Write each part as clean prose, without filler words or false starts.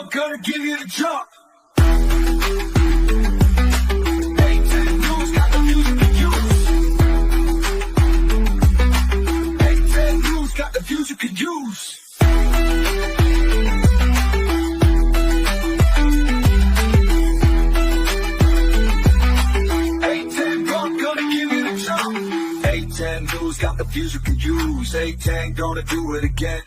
bump, gonna give you the jump. Got the views you can use. A10 bump, gonna give you the jump. A10 news got the views you can use. A10 gonna do it again.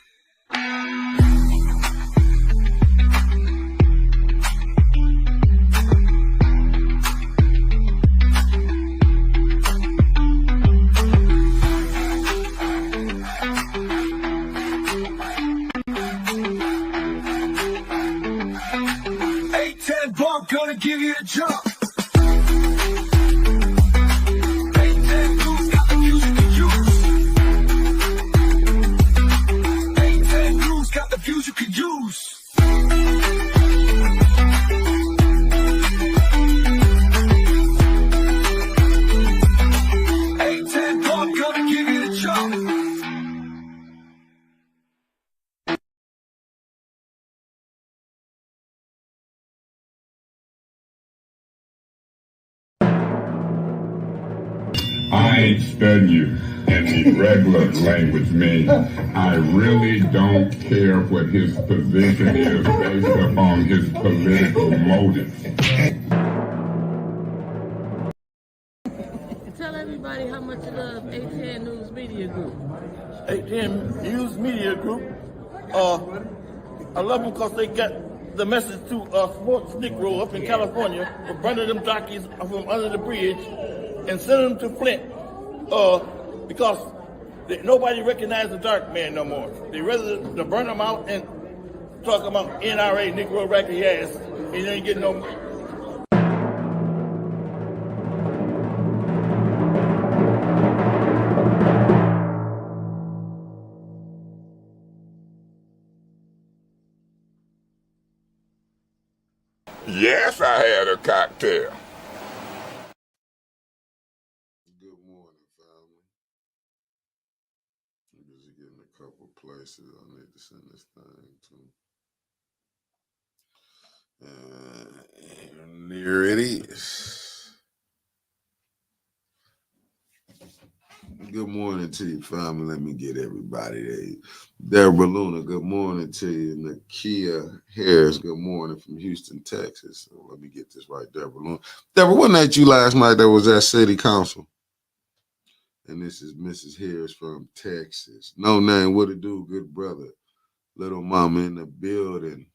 A10 bump, gonna give you the jump. A10 news got the views you can use. A10 news got the views you can use. A10 bump, gonna give you the jump. I ain't studying you in the regular language means. I really don't care what his position is based upon his political motives. Tell everybody how much you love A10 News Media Group. A10 News Media Group. I love them because they got the message to sports Negro up in California for burning them jockeys from under the bridge and sending them to Flint because nobody recognizes the dark man no more. They rather to burn them out and talk about NRA, Negro racket ass, and you ain't getting no. Yes, I had a cocktail. Good morning, family. I'm busy getting a couple places I need to send this thing to. And there it is. Good morning to you, family. Let me get everybody there. Deborah Luna, good morning to you. Nakia Harris, good morning from Houston, Texas. So let me get this right, Deborah Luna. Deborah, wasn't that you last night that was at City Council? And this is Mrs. Harris from Texas. No name, what it do, good brother. Little mama in the building.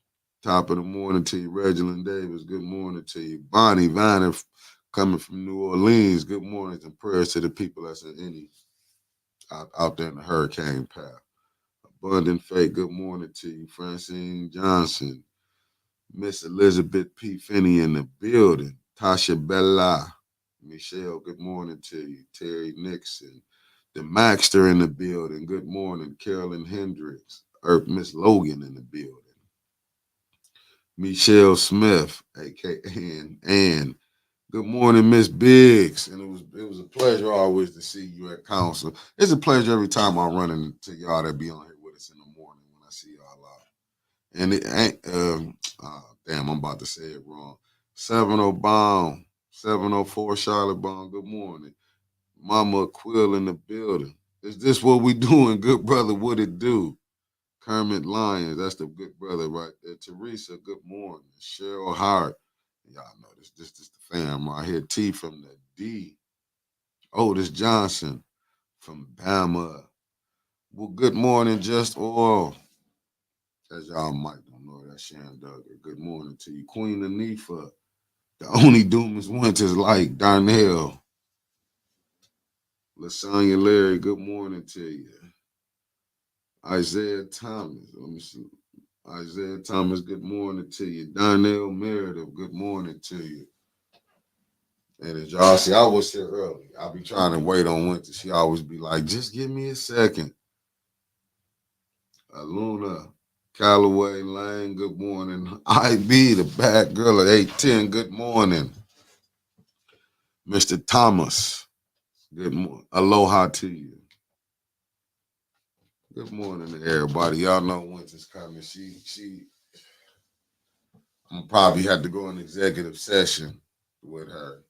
Top of the morning to you. Reginald Davis, good morning to you. Bonnie Viner coming from New Orleans, good morning and prayers to the people that's in any out there in the hurricane path. Abundant Faith, good morning to you. Francine Johnson, Miss Elizabeth P. Finney in the building. Tasha Bella, Michelle, good morning to you. Terry Nixon, the Maxter in the building, good morning. Carolyn Hendricks, Miss Logan in the building. Michelle Smith, aka Ann. Good morning, Miss Biggs. And it was a pleasure always to see you at council. It's a pleasure every time I run into y'all that be on here with us in the morning when I see y'all out. And it ain't damn, I'm about to say it wrong. 704 Charlotte Baum, good morning. Mama Quill in the building. Is this what we doing, good brother? What it do? Kermit Lyons, that's the good brother right there. Teresa, good morning. Cheryl Hart. Y'all know this the fam right here. T from the D. Otis Johnson from Bama. Well, good morning, Just Oil. As y'all might don't know, that's Sharon Duggar. Good morning to you. Queen Anifa. The only doom is winters like Darnell. Lasagna Larry, good morning to you. Isaiah Thomas. Let me see. Isaiah Thomas, good morning to you. Darnell Meredith, good morning to you. And as y'all see, I was here early. I'll be trying to wait on winter. She always be like, just give me a second. Luna, Callaway Lane, good morning. IB, the bad girl at 810, good morning. Mr. Thomas, good morning. Aloha to you. Good morning to everybody. Y'all know winter's coming. She I'm probably have to go in executive session with her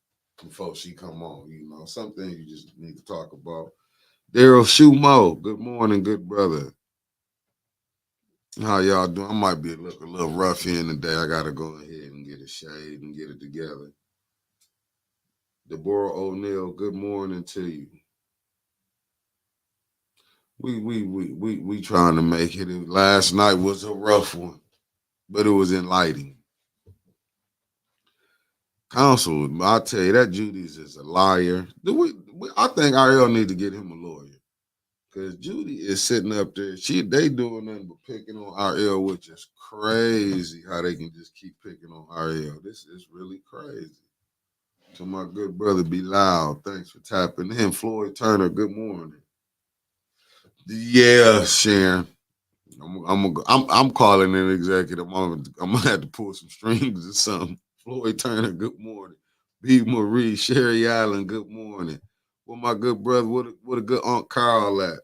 before she come on. Something you just need to talk about. Daryl Shumo, good morning, good brother. How y'all doing? I might be a little rough here today. I gotta go ahead and get a shade and get it together. Deborah O'Neill, good morning to you. We trying to make it. Last night was a rough one, but it was enlightening. Counsel, I tell you that Judy's is a liar. I think Ariel need to get him a lawyer because Judy is sitting up there. They doing nothing but picking on Ariel, which is crazy. How they can just keep picking on Ariel. This is really crazy. To my good brother, be loud. Thanks for tapping in. Floyd Turner, good morning. Yeah, Sharon. I'm calling an executive. I'm gonna have to pull some strings or something. Floyd Turner, good morning. B. Marie, Sherry Allen, good morning. Well, my good brother, what a good Aunt Carl at?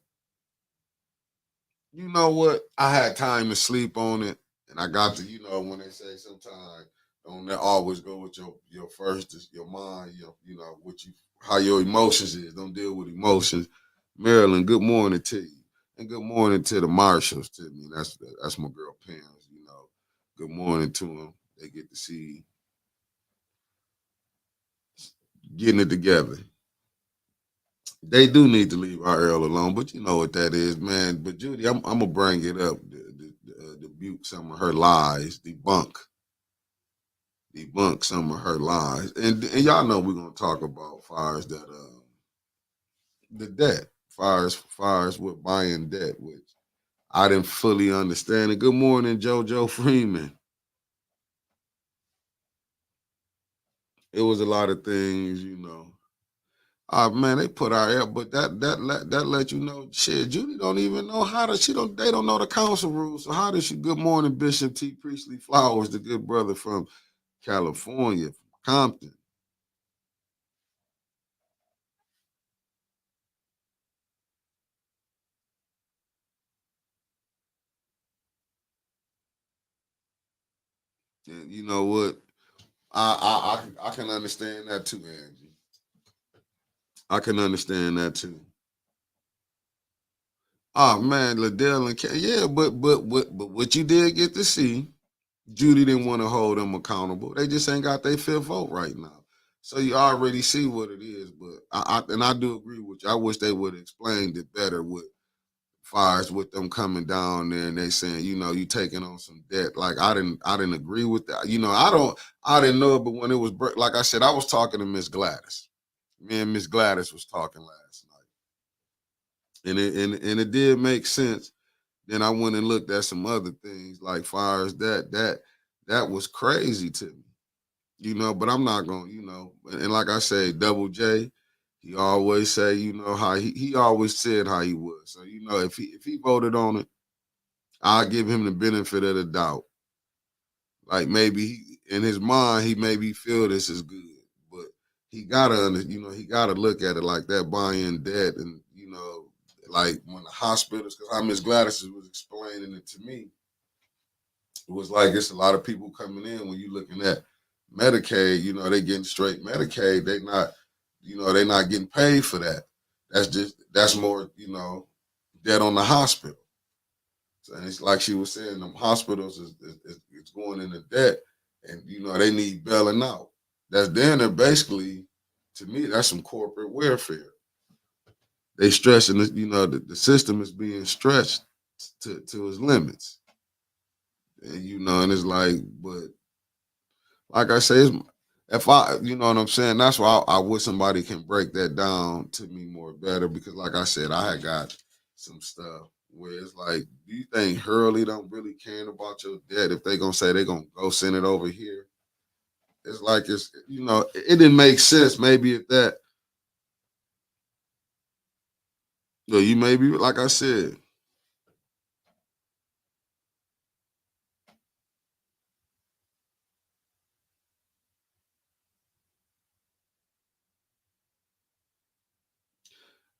You know what? I had time to sleep on it, and I got to, when they say sometimes don't always go with your first, your mind, what how your emotions is. Don't deal with emotions. Marilyn, good morning to you. And good morning to the Marshalls to me. That's my girl Pam. Good morning to them. They get to see getting it together. They do need to leave our Earl alone, but you know what that is, man. But Judy, I'm gonna bring it up. Debunk some of her lies. Debunk some of her lies, and y'all know we're gonna talk about fires that the debt, fires with buying debt, which I didn't fully understand. And good morning, JoJo Freeman. It was a lot of things. Man, they put our air, but that let you know. Shit, Judy don't even know how to. They don't know the council rules. So how does she? Good morning, Bishop T. Priestley Flowers, the good brother from California, from Compton. And you know what? I can understand that too, Angie. I can understand that too. Oh man, Liddell and yeah, but what you did get to see, Judy didn't want to hold them accountable. They just ain't got their fifth vote right now. So you already see what it is. But I do agree with you. I wish they would have explained it better with fires with them coming down there and they saying, you taking on some debt. Like I didn't agree with that. I didn't know it, but when it was like I said, I was talking to Miss Gladys. Me and Miss Gladys was talking last night. And it did make sense. Then I went and looked at some other things like fires that was crazy to me. But I'm not gonna. And like I say, Double J, he always say, how he always said how he was. So if he voted on it, I'll give him the benefit of the doubt. Like maybe in his mind he maybe feel this is good, but he gotta look at it like that, buying debt, and like when the hospitals, because how Miss Gladys was explaining it to me, it was like it's a lot of people coming in when you're looking at Medicaid, they getting straight Medicaid. They not getting paid for that. That's more, debt on the hospital. So it's like she was saying, them hospitals is going into debt, and they need bailing out. They're basically, to me, that's some corporate welfare. They stressing this, the system is being stretched to its limits. And it's like, but like I say, if you know what I'm saying, that's why I wish somebody can break that down to me more better, because like I said, I had got some stuff where it's like, do you think Hurley don't really care about your debt if they gonna say they gonna go send it over here? It's like it didn't make sense. Maybe if that, you maybe like I said.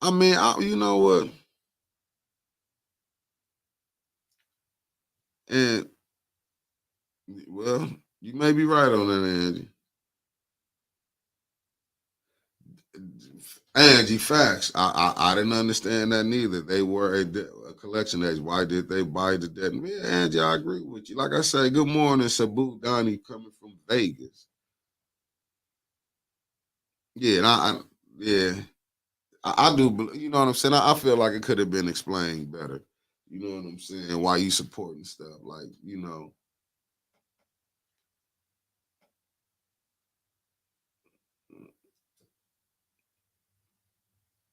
I mean, you know what? And well, You may be right on that, Angie. Angie, facts. I didn't understand that neither. They were a collection agent. Why did they buy the debt? Yeah, Angie, I agree with you. Like I say, good morning, Sabu Donnie coming from Vegas. Yeah, yeah, I do. You know what I'm saying? I feel like it could have been explained better. You know what I'm saying? Why you supporting stuff? Like,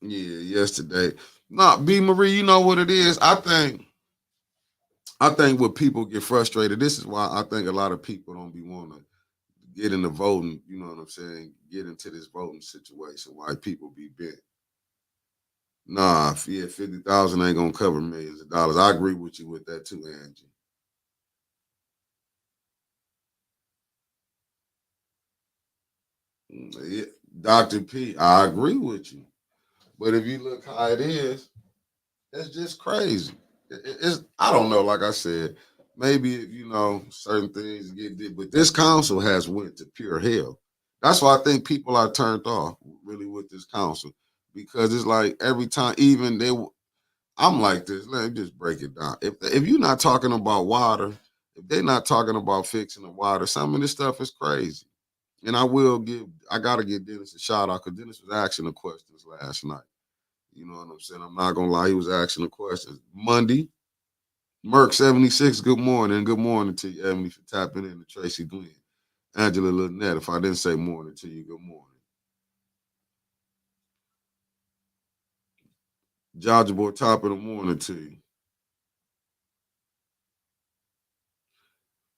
yeah, yesterday. No, B Marie, you know what it is? I think what people get frustrated. This is why I think a lot of people don't be wanting to get into voting. You know what I'm saying? Get into this voting situation. Why people be bent? Nah, yeah, 50,000 ain't gonna cover millions of dollars. I agree with you with that too, Angie. Yeah, Dr. P, I agree with you. But if you look how it is, it's just crazy. It's I don't know. Like I said, maybe if certain things get did, but this council has went to pure hell. That's why I think people are turned off really with this council because it's like every time, even they. I'm like this. Let me just break it down. If you're not talking about water, if they're not talking about fixing the water, some of this stuff is crazy. And I gotta give Dennis a shout out because Dennis was asking the questions last night. You know what I'm saying? I'm not gonna lie, he was asking the questions. Monday, Merck 76, good morning. Good morning to you, Emily, for tapping in to Tracy Glenn. Angela Lynette, if I didn't say morning to you, good morning. Georgia Boy, top of the morning to you.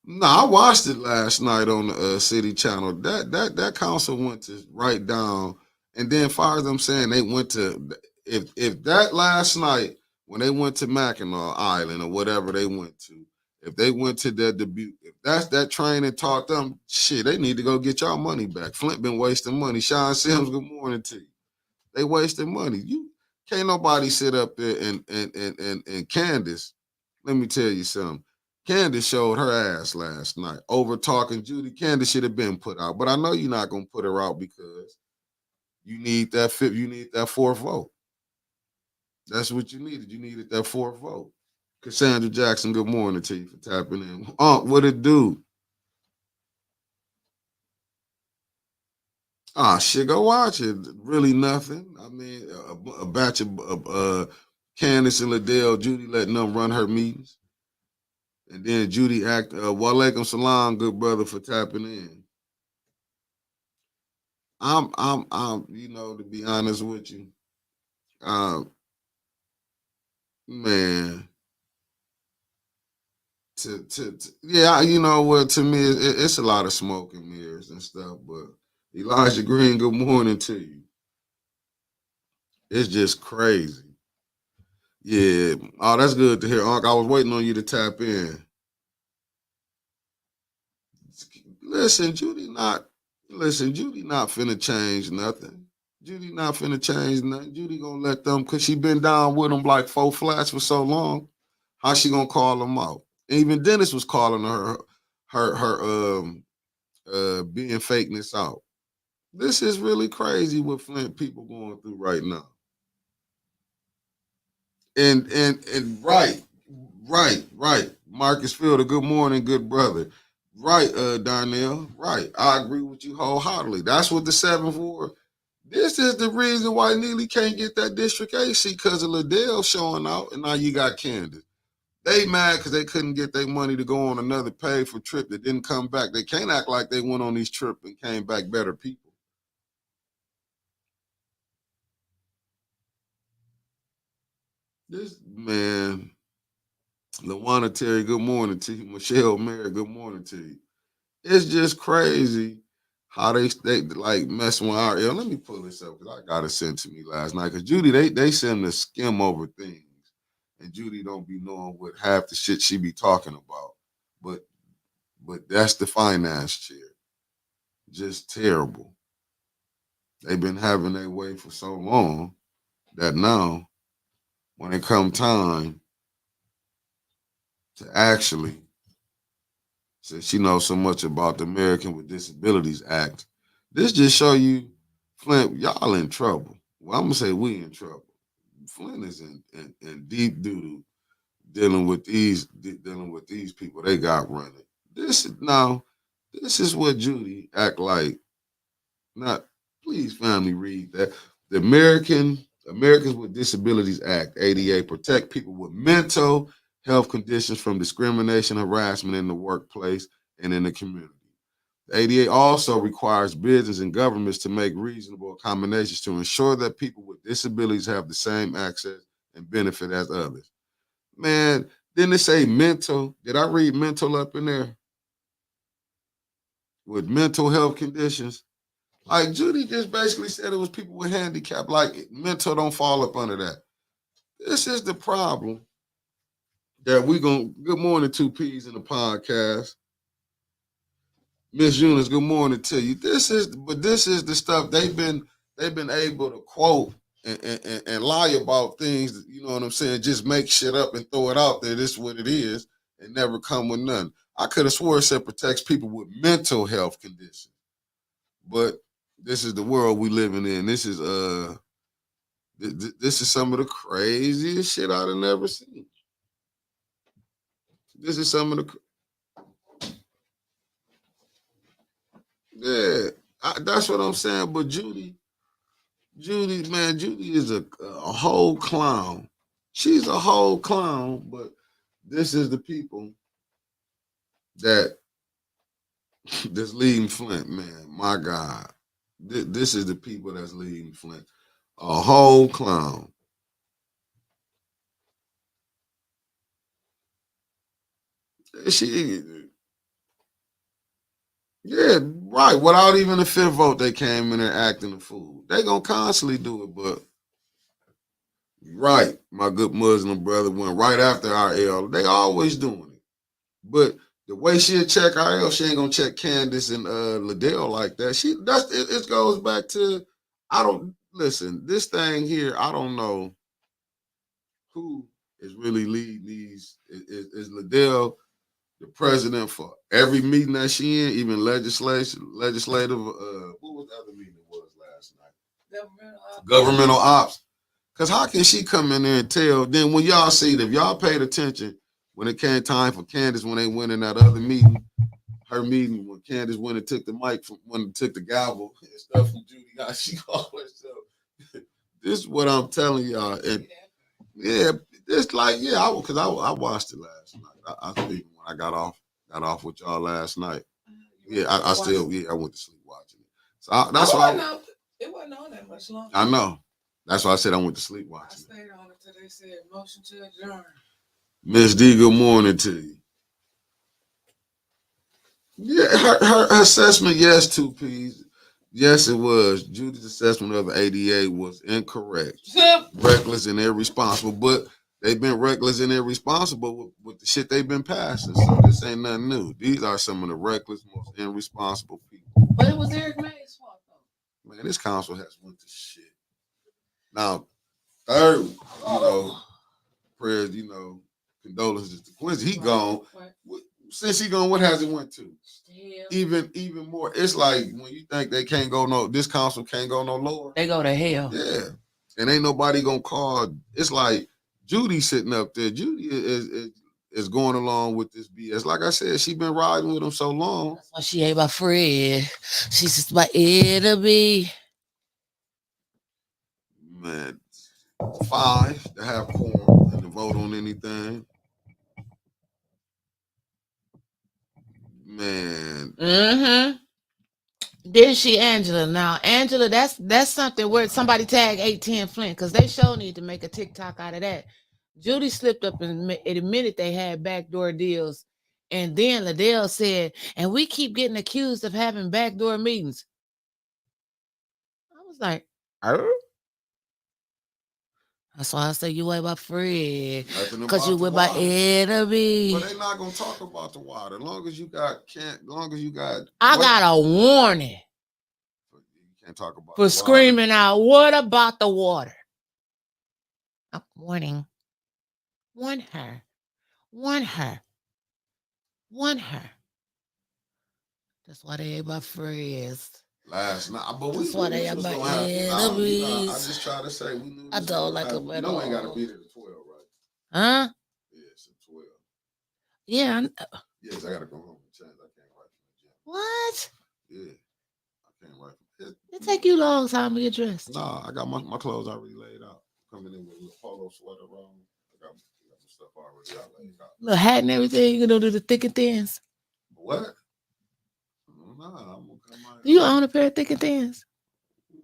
No, I watched it last night on the City Channel. That council went to write down, and then far as I'm saying, they went to if that last night when they went to Mackinac Island or whatever they went to, if they went to their debut, if that's that training taught them, shit, they need to go get y'all money back. Flint been wasting money. Sean Sims, good morning to you. They wasting money. You can't nobody sit up there and Candace. Let me tell you something. Candace showed her ass last night over talking Judy. Candace should have been put out, but I know you're not gonna put her out because you need that fifth, you need that fourth vote. That's what you needed. You needed that fourth vote. Cassandra Jackson, good morning to you for tapping in. What it do? Ah, shit, go watch it. Really nothing. I mean, a batch of Candace and Liddell, Judy letting them run her meetings. And then Judy Walaikum Salam, good brother, for tapping in. To be honest with you, um, man, yeah, you know what? To me, it's a lot of smoke and mirrors and stuff. But Elijah Green, good morning to you. It's just crazy. Yeah. Oh, that's good to hear, Unc. I was waiting on you to tap in. Listen, Judy not finna change nothing. Judy not finna change nothing. Judy gonna let them, cause she been down with them like four flats for so long. How she gonna call them out? Even Dennis was calling her being fakeness out. This is really crazy what Flint people going through right now. And right. Marcus Fielder, good morning, good brother. Right, Darnell. Right. I agree with you wholeheartedly. That's what the 7 for. This is the reason why Neely can't get that District AC because of Liddell showing out, and now you got Candace. They mad because they couldn't get their money to go on another paid for trip that didn't come back. They can't act like they went on these trips and came back better people. This man, Lawana Terry, good morning to you. Michelle Mary, good morning to you. It's just crazy how they like messing with our ear. Let me pull this up because I got it sent to me last night. Because Judy, they send to skim over things. And Judy don't be knowing what half the shit she be talking about. But that's the finance chair. Just terrible. They've been having their way for so long that now, when it come time to actually since she knows so much about the American with Disabilities Act. This just show you, Flint, y'all in trouble. Well, I'm gonna say we in trouble. Flint is in deep doo-doo dealing with these people they got running. This is what Judy act like. Not please, family, read that. The Americans with Disabilities Act, ADA, protect people with mental health conditions from discrimination, harassment in the workplace and in the community. The ADA also requires business and governments to make reasonable accommodations to ensure that people with disabilities have the same access and benefit as others. Man, didn't it say mental? Did I read mental up in there? With mental health conditions? Like Judy just basically said it was people with handicap. Like mental don't fall up under that. This is the problem that we gonna. Good morning, two P's in the podcast. Miss Eunice, good morning to you. This is the stuff they've been able to quote and lie about things. You know what I'm saying? Just make shit up and throw it out there. This is what it is, and never come with none. I could have swore it said protects people with mental health conditions, but this is the world we living in. This is this is some of the craziest shit I've never seen. This is some of the that's what I'm saying. But Judy, man, Judy is a whole clown. She's a whole clown. But this is the people that that's leading Flint, man. My God, this is the people that's leading Flint. A whole clown. She, yeah, right. Without even a fifth vote, they came in there acting a fool. They gonna constantly do it, but right, my good Muslim brother went right after our L. They always doing it, but the way she'll check our L, she ain't gonna check Candace and Liddell like that. It goes back to I don't listen. This thing here, I don't know who is really leading these. Is Liddell the president for every meeting that she in, even legislative? What was the other meeting it was last night? Governmental ops. Because how can she come in there and tell? Then when y'all see it, if y'all paid attention when it came time for Candace when they went in that other meeting, her meeting when Candace went and took the mic when took the gavel and stuff from Judy, she always so. This is what I'm telling y'all. And yeah, it's like because I watched it last night. I think when I got off with y'all last night. Yeah, I went to sleep watching it. So that's why it wasn't on that much longer. I know. That's why I said I went to sleep watching. I stayed on it until they said motion to adjourn. Miss D, good morning to you. Yeah, her assessment, yes, 2Ps. Yes, it was. Judy's assessment of the ADA was incorrect. Reckless and irresponsible. But they've been reckless and irresponsible with the shit they've been passing. So this ain't nothing new. These are some of the reckless, most irresponsible people. But it was Eric May's fault, though. Man, this council has went to shit. Now, third, prayers, condolences to Quincy. He gone. Since he gone, what has it went to? Even more. It's like when you think they can't go this council can't go no lower. They go to hell. Yeah. And ain't nobody gonna call. It's like Judy sitting up there. Judy is going along with this BS. Like I said, she been riding with him so long. That's why she ain't my friend. She's just my enemy. Man, 5 to have quorum and to vote on anything. Man. Mm-hmm. Then she Angela. Now, Angela, that's something where somebody tag 810 Flint, because they sure need to make a TikTok out of that. Judy slipped up and admitted they had backdoor deals. And then Liddell said, and we keep getting accused of having backdoor meetings. I was like, that's why I say you ain't my friend. Because you with my enemy. But they not gonna talk about the water. As long as you got I got a warning. You can't talk about for screaming out, what about the water? Warning. Warn her. That's why they ain't my friends. Last night, but we That's why knew they this are was my gonna happen. enemies. I just try to say we knew I this don't was like gonna them happen. at You know, we ain't all. gotta be there at 12, right? Huh? Yeah, it's at 12. Yeah. Yes, I gotta go home and change. I can't write from the gym. What? Yeah, I can't write from it. It take you a long time to get dressed. Nah, I got my clothes already laid out. Coming in with a little polo sweater on. I got my stuff already out laid out. Little hat and everything. You gonna do the thick and thins. What? Nah, I'm gonna come out. Do you own a pair of thick and thins?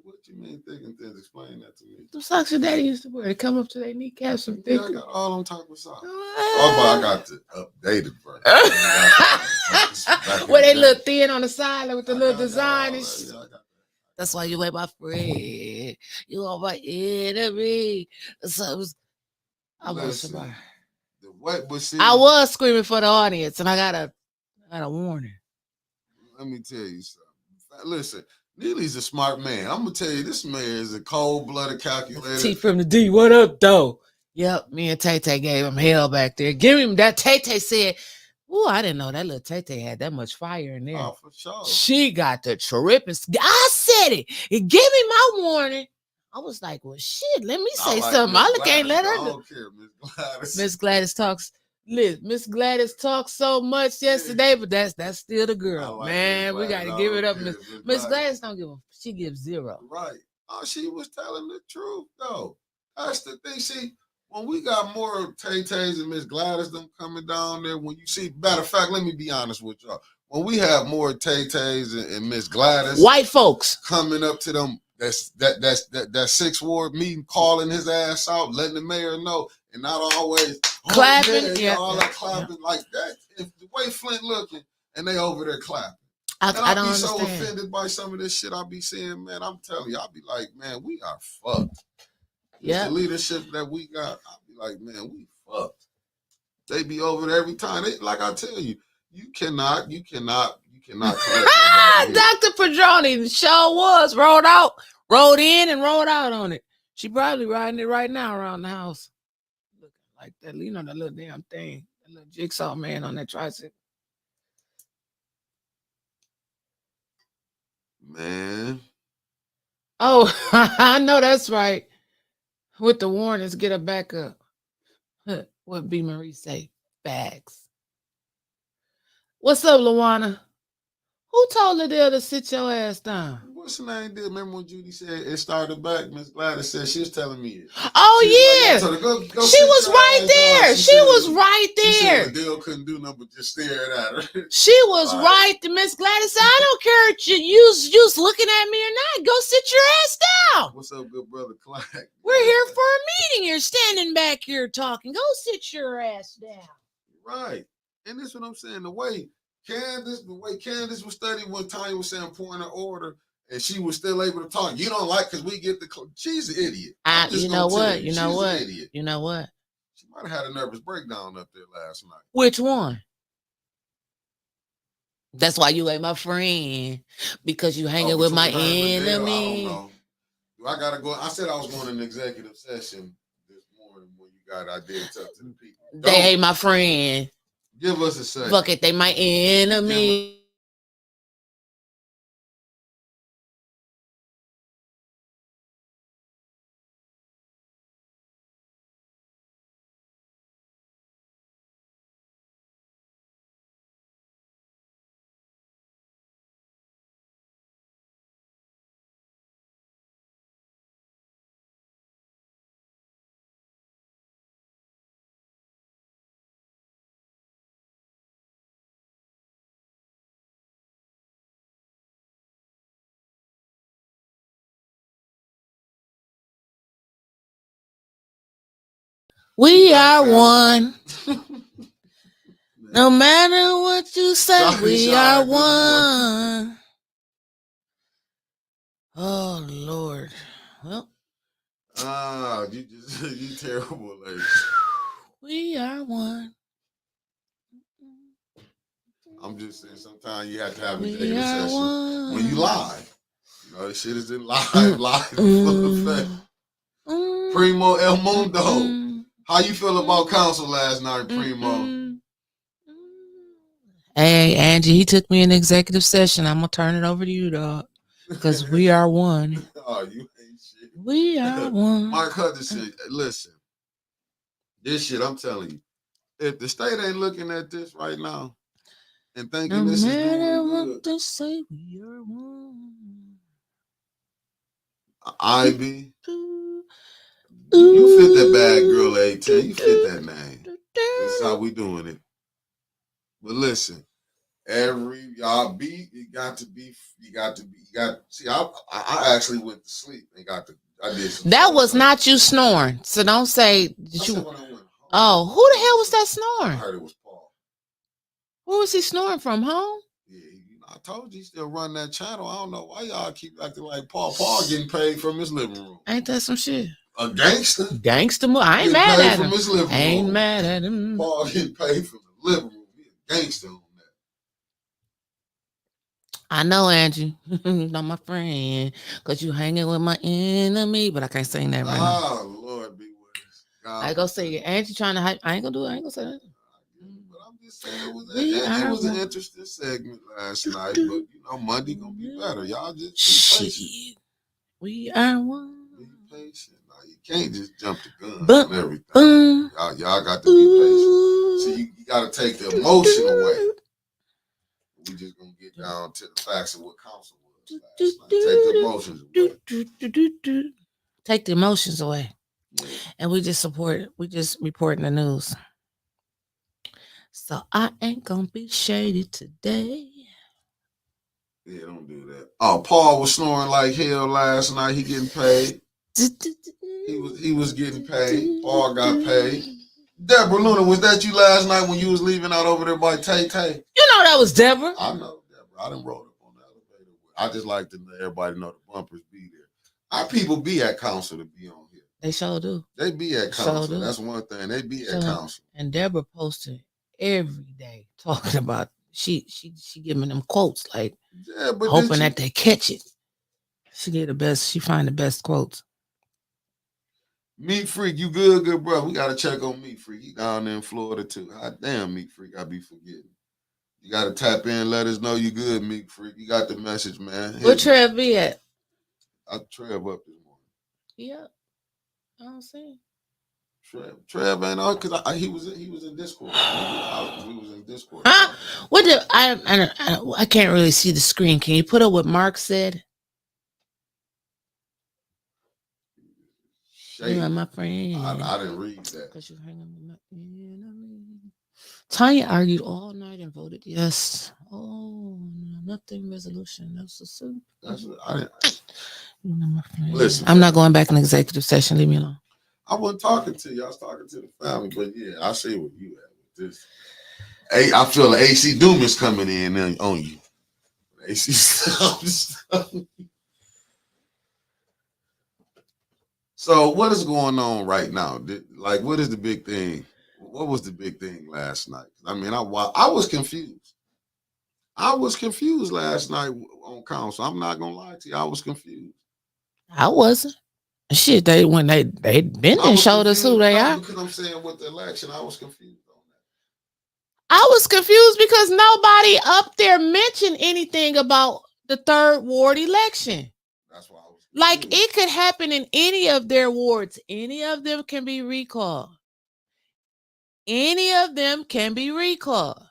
What you mean thick and thin? Explain that to me. The socks your daddy used to wear. They come up to their kneecaps and thick. Yeah, I got all them type of socks. Oh, but I got the updated version. Where they look thin on the side like with the I little got design all and that. shit. Yeah, I got that. That's why you ain't my friend. You are my enemy. So it was, I was Listen, surprised. the what? But see, I was screaming for the audience, and I got a warning. let me tell you something. Listen, Neely's a smart man. I'm gonna tell you, this man is a cold-blooded calculator. T from the D, what up, though? Yep, me and Tay Tay gave him hell back there. Give him that. Tay Tay said, "Ooh, I didn't know that little Tay Tay had that much fire in there." Oh, for sure. She got the tripping. I said it. It gave me my warning. I was like, well, shit, let me say something. I can't let her I do. don't care, Miss Gladys. Miss Gladys talks. Miss Gladys talked so much yesterday, but that's still the girl, like man. We got to give it up, Miss Gladys. Gladys. Don't give a. She gives 0. Right. Oh, she was telling the truth, though. That's the thing. See, when we got more Tay-Tays and Miss Gladys them coming down there, when you see, matter of fact, let me be honest with y'all. When we have more Tay-Tays and Miss Gladys, white folks coming up to them, that 6th Ward meeting, calling his ass out, letting the mayor know, and not always clapping, all that clapping like that. If the way Flint looking, and they over there clapping. I don't be understand. so offended by some of this shit I be seeing, man. I'm telling you, I'll be like, man, we are fucked. Yeah, the leadership that we got, I'll be like, man, we fucked. They be over there every time. They, like I tell you, you cannot correct nobody. Dr. Padroni, the show was rode in and rode out on it. She probably riding it right now around the house. Looking like that, you know, that little damn thing, that little jigsaw man on that tricycle. Man. Oh, I know that's right. With the warnings, get her back up. What B. Marie say? Bags. What's up, Luana? Who told Liddell to sit your ass down? What's her name? Remember when Judy said it started back? Miss Gladys said she was telling me it. Oh, yeah. Like, go she was right there. She was right there. Liddell couldn't do nothing but just stare at her. She was right. Miss Gladys said, I don't care if you looking at me or not. Go sit your ass down. What's up, good brother Clark? We're here for a meeting. You're standing back here talking. Go sit your ass down. Right. And this is what I'm saying. The way Candace was studying when Tanya was saying point of order, and she was still able to talk. You don't like because we get the she's an idiot. You know what? You know what? You know what? She might have had a nervous breakdown up there last night. Which one? That's why you ain't my friend, because you hanging with my enemy. I don't know. I gotta go. I said I was going to an executive session this morning when you got ideas up to the people. They ain't my friend. Give us a second. Fuck it, they my enemy. We are one. No matter what you say, we are one. Oh Lord. Well. You terrible lady. We are one. I'm just saying sometimes you have to have an executive session when you live. You know, this shit is in live full effect. Primo El Mundo. How you feel about council last night, Primo? Hey. Hey, Angie, he took me in executive session. I'm gonna turn it over to you, dog. Because we are one. Oh, you ain't shit. We are one. Mark Hutchinson, listen. This shit, I'm telling you. If the state ain't looking at this right now and thinking No this is matter doing what good, they say, we are one. Ivy, you fit that bad girl A10. You fit that name. This is how we doing it. But listen, y'all beat, you got to be. See, I actually went to sleep and I did some That stuff. was not you snoring. So don't say that you. Oh, who the hell was that I snoring? heard it was Paul. Who was he snoring from? Home? Yeah, I told you he still run that channel. I don't know why y'all keep acting like Paul. Paul getting paid from his living room. Ain't that some shit? A gangster. Gangster move. I ain't Getting mad paid at from him. his living I ain't room. mad at him. Paul getting paid from the living room. He a gangster on that. I know, Angie. You're not my friend. Because you hanging with my enemy. But I can't sing that right now. Oh, Lord be with us. I ain't gonna say it. Angie trying to hype. I ain't gonna do it. I ain't gonna say that. But I'm just saying it was an interesting segment last night. But, you know, Monday going to be better. Y'all just be patient. Shit. We are one. Be patient. Now, you can't just jump the gun Boom, and everything. boom. Y'all got to be patient. So you got to take the emotion away. We just going to get down to the facts of what council was last night. Take the emotions away. Take the emotions away. Yeah. And we just reporting the news. So I ain't gonna be shady today. Yeah, don't do that. Oh, Paul was snoring like hell last night. He getting paid. He was getting paid. Paul got paid. Deborah Luna, was that you last night when you was leaving out over there by Tay Tay? You know that was Deborah. I know Deborah. I done rolled up on the elevator. I just like to let everybody know the bumpers be there. Our people be at council to be on here. They sure do. They be at council. That's one thing. They be at council. And Deborah posted every day talking about she giving them quotes like but hoping that they catch it. She get the best. She find the best quotes. Meat Freak, you good, bro. We gotta check on Meat Freak. He down there in Florida too. God damn, Meat Freak, I be forgetting. You gotta tap in, let us know you good, Meat Freak. You got the message, man. Where Trev be at? I Trev up this morning. Yeah, I don't see him. Trev ain't on because he was in Discord. He was in Discord. Huh? What did I can't really see the screen. Can you put up what Mark said? You are my friend. I didn't read that. Because you're hanging with my enemy. Tanya argued all night and voted yes. Oh, nothing resolution. No suit. That's what I didn't. You know my friend. Listen, I'm not going back in executive session. Leave me alone. I wasn't talking to you. I was talking to the family. But yeah, I see what you at with this. Hey, I feel the AC Doom is coming in on you. AC stuff. So what is going on right now? Like, what is the big thing? What was the big thing last night? I mean, I was confused. I was confused last night on council. I'm not gonna lie to you. I was confused. I wasn't. Shit, they been and showed us who they are. Because I'm saying with the election, I was confused on that. I was confused because nobody up there mentioned anything about the third ward election. That's why I was confused. Like, it could happen in any of their wards. Any of them can be recalled. Any of them can be recalled.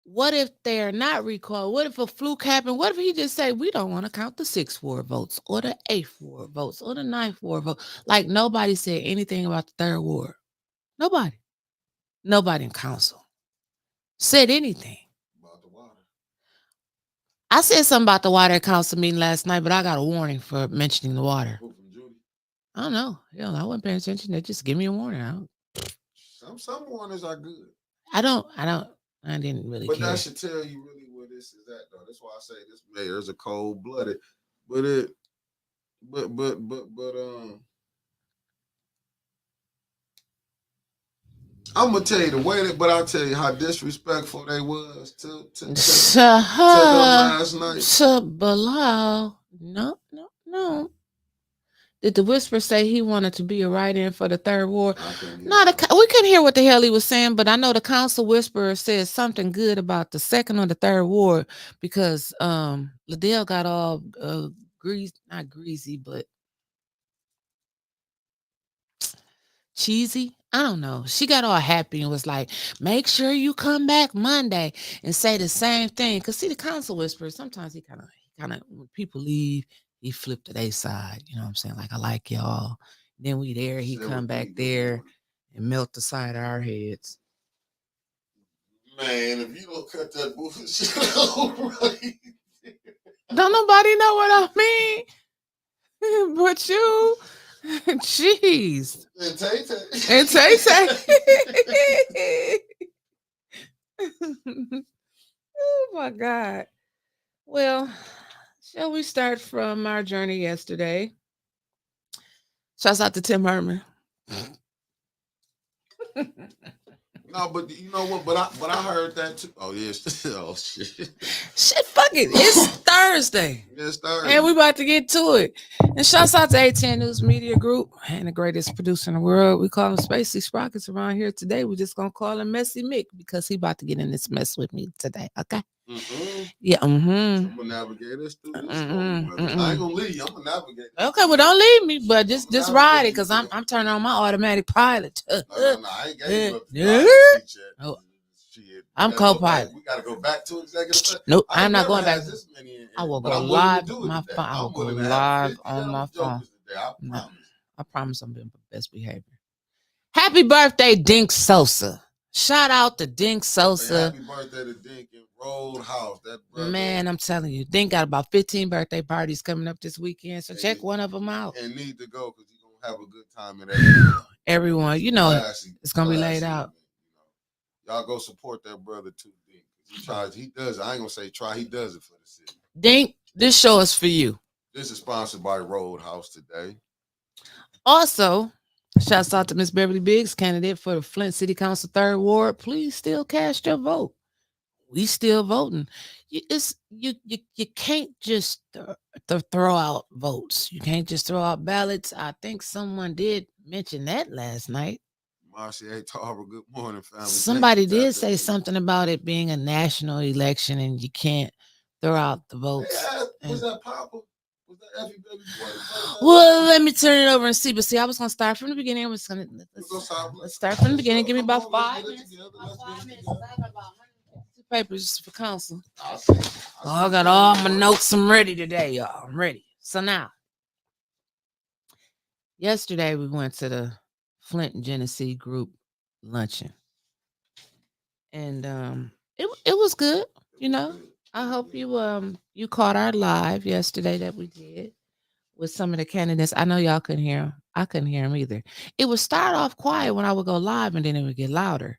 What if they're not recalled? What if a fluke happened? What if he just say, we don't want to count the 6th ward votes or the 8th ward votes or the 9th ward vote? Like, nobody said anything about the 3rd ward. Nobody. Nobody in council said anything. About the water. I said something about the water at council meeting last night, but I got a warning for mentioning the water. Who from Judy? I don't know. Hell, I wasn't paying attention. They just give me a warning. Some warnings are good. I didn't really care. But that should tell you really where this is at, though. That's why I say this mayor is a cold-blooded. I'm gonna tell you the way but I'll tell you how disrespectful they was to them last night. To Bilal. No. Did the whisper say he wanted to be a write-in for the third ward? I couldn't hear No, that. we couldn't hear what the hell he was saying, but I know the council whisperer said something good about the second or the third ward because Liddell got all not greasy, but cheesy. I don't know. She got all happy and was like, make sure you come back Monday and say the same thing. Cause see, the council whisperer, sometimes he kind of when people leave, he flipped to their side. You know what I'm saying? Like, I like y'all. Then we there, he Said come what back he good there morning. and melt the side of our heads. Man, if you don't cut that bullshit out right. Don't nobody know what I mean but you. Jeez. And Tay Tay. And Tay Tay. Oh my God. Well, shall we start from our journey yesterday? Shouts out to Tim Herman. No, but you know what? But I heard that too. Oh yes. Oh shit. Shit, fuck it. It's Thursday. It's Thursday. And we about to get to it. And shouts out to A10 News Media Group and the greatest producer in the world. We call him Spacey Sprockets around here today. We're just gonna call him Messy Mick because he about to get in this mess with me today. Okay. Yeah. I'm gonna navigate us through this. I ain't gonna leave you. I'm gonna navigate. Okay, well, don't leave me, but just ride it because I'm turning on my automatic pilot. No, I ain't gave you Yeah. a seat yet. Oh, Shit. I'm co-pilot. We gotta go back to executive. Nope, I I'm ain't not never going had back. this many in I will but go I'm willing to live do on it my today. phone. I will I'm go willing to have live 50 on my jokers phone. today, I No, promise. I promise I'm being best behavior. Happy birthday, Dink Sosa. Shout out to Dink Sosa. Happy birthday to Dink in Roadhouse. That brother. Man, I'm telling you, Dink got about 15 birthday parties coming up this weekend. So check one of them out. And need to go because he's gonna have a good time at everyone. Everyone, you know, it's gonna be laid out. Y'all go support that brother too, Dink. He tries, he does it. I ain't gonna say try, he does it for the city. Dink, this show is for you. This is sponsored by Roadhouse today. Also, shouts out to Miss Beverly Biggs, candidate for the Flint City Council 3rd Ward. Please still cast your vote. We still voting. You can't just throw out votes. You can't just throw out ballots. I think someone did mention that last night. Marcia Tarver, good morning, family. Somebody did say something about it being a national election and you can't throw out the votes. Was that Papa? Was that Effie Baby Boy? Well, let me turn it over and see. But see, I was gonna start from the beginning. Let's start from the beginning. Give me about 5 minutes. I got about 152 papers for council. I got all my notes. I'm ready today, y'all. I'm ready. So now, yesterday we went to the Flint and Genesee group luncheon, and it was good. You know, I hope you caught our live yesterday that we did with some of the candidates. I know y'all couldn't hear them. I couldn't hear them either. It would start off quiet when I would go live, and then it would get louder.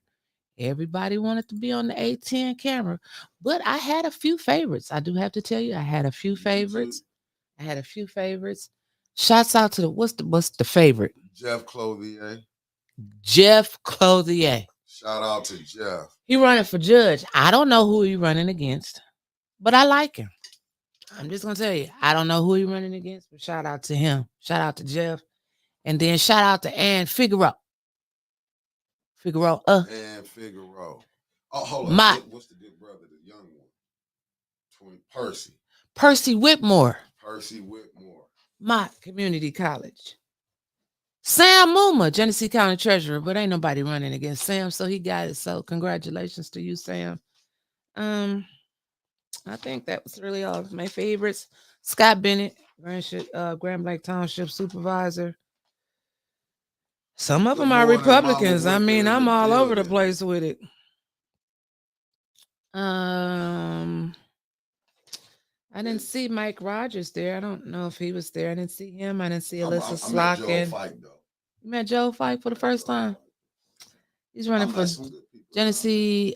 Everybody wanted to be on the A10 camera, but I had a few favorites. I do have to tell you, I had a few favorites. Shouts out to what's the favorite? Jeff Clothier. Jeff Clothier. Shout out to Jeff. He running for judge. I don't know who he running against, but I like him. I'm just gonna tell you, I don't know who he running against, but shout out to him. Shout out to Jeff, and then shout out to Ann Figueroa. Ann Figueroa. Oh, hold on. What's the good brother, the young one? Percy. Percy Whitmore. Mott Community College. Sam Muma, Genesee County Treasurer, but ain't nobody running against Sam, so he got it. So congratulations to you, Sam. I think that was really all of my favorites. Scott Bennett, Grand Lake Township Supervisor. Some of them are Republicans. I mean, I'm all over the place with it. I didn't see Mike Rogers there. I don't know if he was there. I didn't see him. I didn't see Alyssa Slockin. You met Joe Fike for the first time? He's running for Genesee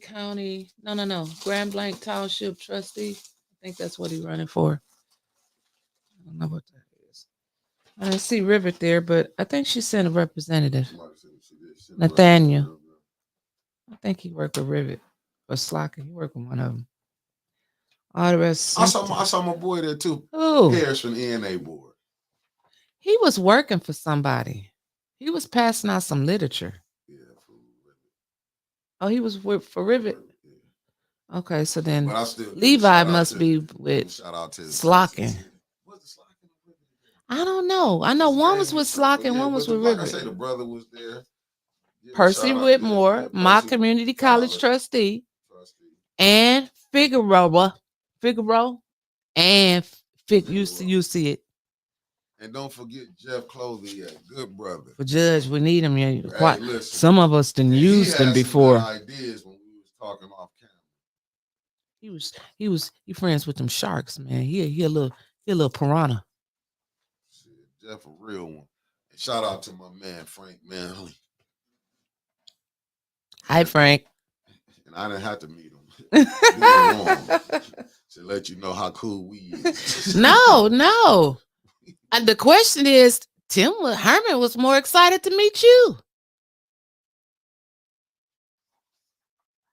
County. No. Grand Blanc Township trustee. I think that's what he's running for. I don't know what that is. I didn't see Rivet there, but I think she sent a representative. Nathaniel. I think he worked with Rivet or Slockin. He worked with one of them. All the rest. I saw my boy there too. Oh, Harris from the NA board. he was working for somebody. He was passing out some literature. Yeah, Oh, he was for Rivet. yeah. Okay, so then But I still Levi must be with shout out to Slockin. What's the Slockin? I don't know. I know one was with Slockin, one was with Like I Rivet. say, the brother was there. Percy Whitmore, my community college trustee, and Figaro, and you see it. And don't forget Jeff Clothing, yeah, good brother. For Judge, we need him. Yeah, Hey, listen, some of us didn't use them before. Ideas when we was talking off camera. He friends with them sharks, man. He a little piranha. Shit, Jeff a real one. And shout out to my man Frank Manley. Hi, Frank. And I didn't have to meet him. To let you know how cool we is. No. And the question is, Herman was more excited to meet you.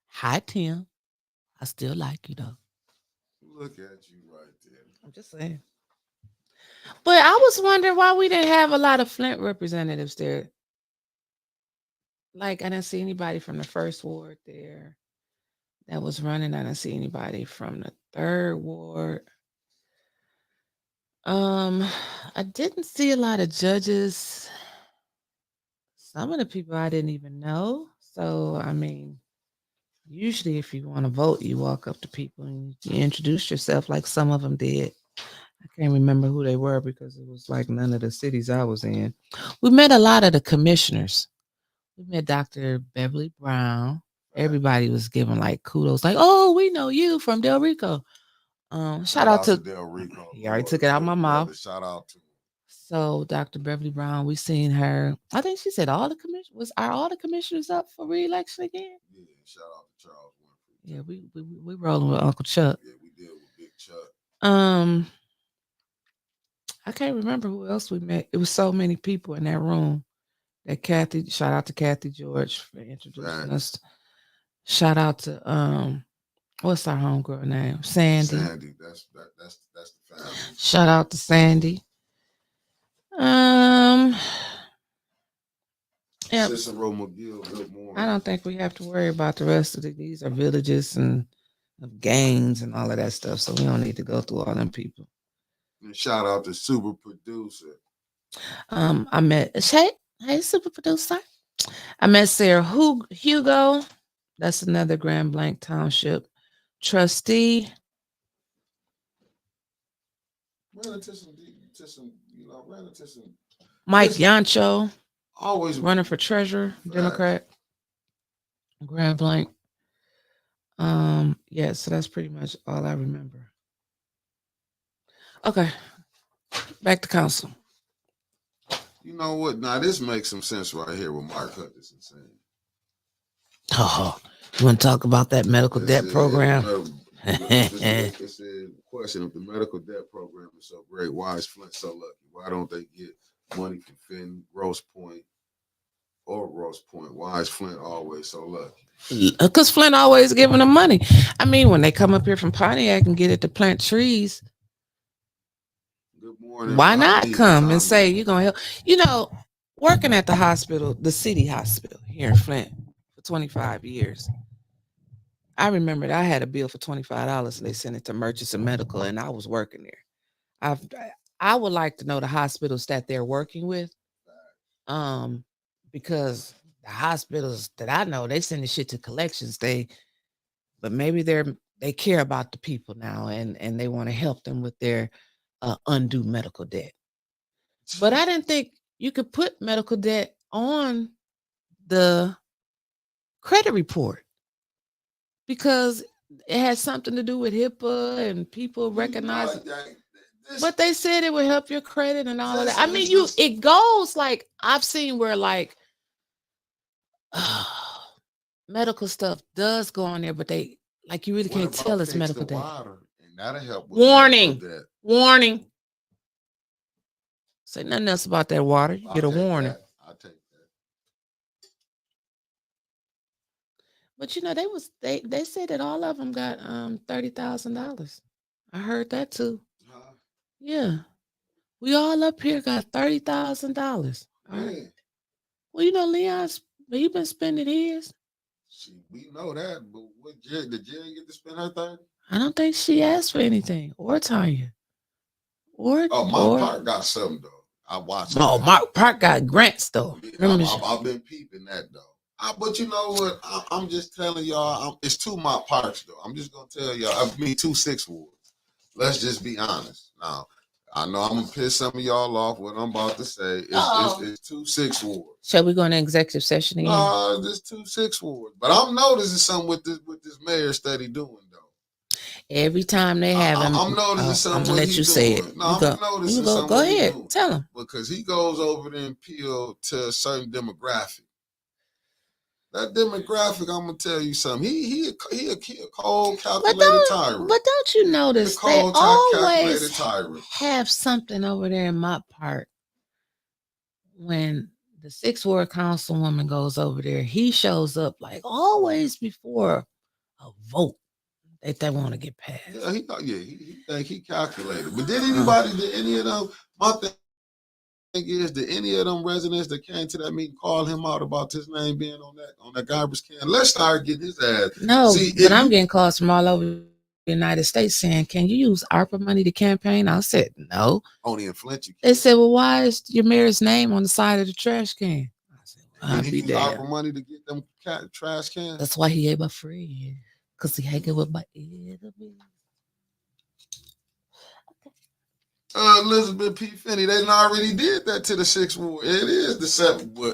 Hi, Tim. I still like you though. Look at you right there. I'm just saying. But I was wondering why we didn't have a lot of Flint representatives there. Like I didn't see anybody from the first ward there that was running. I didn't see anybody from the third ward. I didn't see a lot of judges. Some of the people I didn't even know. So I mean, usually if you want to vote, you walk up to people and you introduce yourself like some of them did. I can't remember who they were because it was like none of the cities I was in. We met a lot of the commissioners. We met Dr. Beverly Brown. Everybody was giving like kudos, like, "Oh, we know you from Del Rico." Shout out to Del Rico. He already took it out of my mouth. Shout out to him. So Dr. Beverly Brown, we seen her. I think she said all the commissioners are all the commissioners up for re-election again. Yeah, shout out to Charles Winfrey. Yeah, we rolling with Uncle Chuck. Yeah, we did with Big Chuck. I can't remember who else we met. It was so many people in that room. That Kathy, shout out to Kathy George for introducing us. Shout out to what's our homegirl name? Sandy. Sandy, that's the family. Shout out to Sandy. Cicero McGill, good morning. I don't think we have to worry about the rest of these are villages and of gangs and all of that stuff. So we don't need to go through all them people. And shout out to super producer. I met hey super producer. I met Sarah Hugo. That's another Grand Blanc Township trustee. Ran into some, Mike Yancho, always running for treasurer, Democrat. Grand Blanc. Yeah, so that's pretty much all I remember. Okay. Back to council. You know what? Now this makes some sense right here with Mark Hutchinson saying. Oh, you want to talk about that medical debt program? It's a question: if the medical debt program is so great, why is Flint so lucky? Why don't they get money from Finn, Grosse Pointe, or Grosse Pointe? Why is Flint always so lucky? Because Flint always giving them money. I mean, when they come up here from Pontiac and get it to plant trees, good morning. Why not come and say you're gonna help? You know, working at the hospital, the city hospital here in Flint for 25 years. I remember that I had a bill for $25 and they sent it to Murchison Medical and I was working there. I would like to know the hospitals that they're working with. Because the hospitals that I know, they send the shit to collections. But maybe they care about the people now and they want to help them with their undue medical debt. But I didn't think you could put medical debt on the credit report because it has something to do with HIPAA and people recognize. But they said it would help your credit and all of that. I mean, it goes like I've seen where like medical stuff does go on there, but they like you really can't tell it's medical debt. And that'll help with Warning. Say nothing else about that water. You get a warning. I'll take that. But you know, they said that all of them got $30,000. I heard that too. Huh? Yeah. We all up here got $30,000. Man, Well, you know, Leon's he been spending his. see, we know that, but what did Jerry get to spend her 30? I don't think she asked for anything. Or Tanya. Oh, Mark Park got something though. I watched it. No, Mark Park got grants though. I've been peeping that though. But you know what? I'm just telling y'all, it's two Mark Parks though. I'm just gonna tell y'all. I mean, 2 6 wards. Let's just be honest. Now, I know I'm gonna piss some of y'all off. What I'm about to say it's 2 6 wards. Shall we go into executive session again? No, this 2 6 wards. But I'm noticing something with this mayor study doing though. Every time they have him, I'm noticing something. I'm gonna let you say it. No, I'm noticing something. Go ahead, tell him. Because he goes over there and appeal to a certain demographic. That demographic, I'm gonna tell you something. He a cold, calculated tyrant. But don't you notice they always have something over there in my part when the 6th Ward councilwoman goes over there? He shows up like always before a vote that they want to get passed. Yeah, he think he calculated. But did any of them? My thing is, did any of them residents that came to that meeting call him out about his name being on that garbage can? Let's start getting his ass. No, but I'm getting calls from all over the United States saying, "Can you use ARPA money to campaign?" I said, "No." Only in Flint you can. They said, "Well, why is your mayor's name on the side of the trash can?" I said, well, "I'll be there." ARPA money to get them trash cans. That's why he ate my friend, because he hanging with my enemy. Elizabeth P. Finney, they already did that to the 6th Ward. It is the 7th Ward.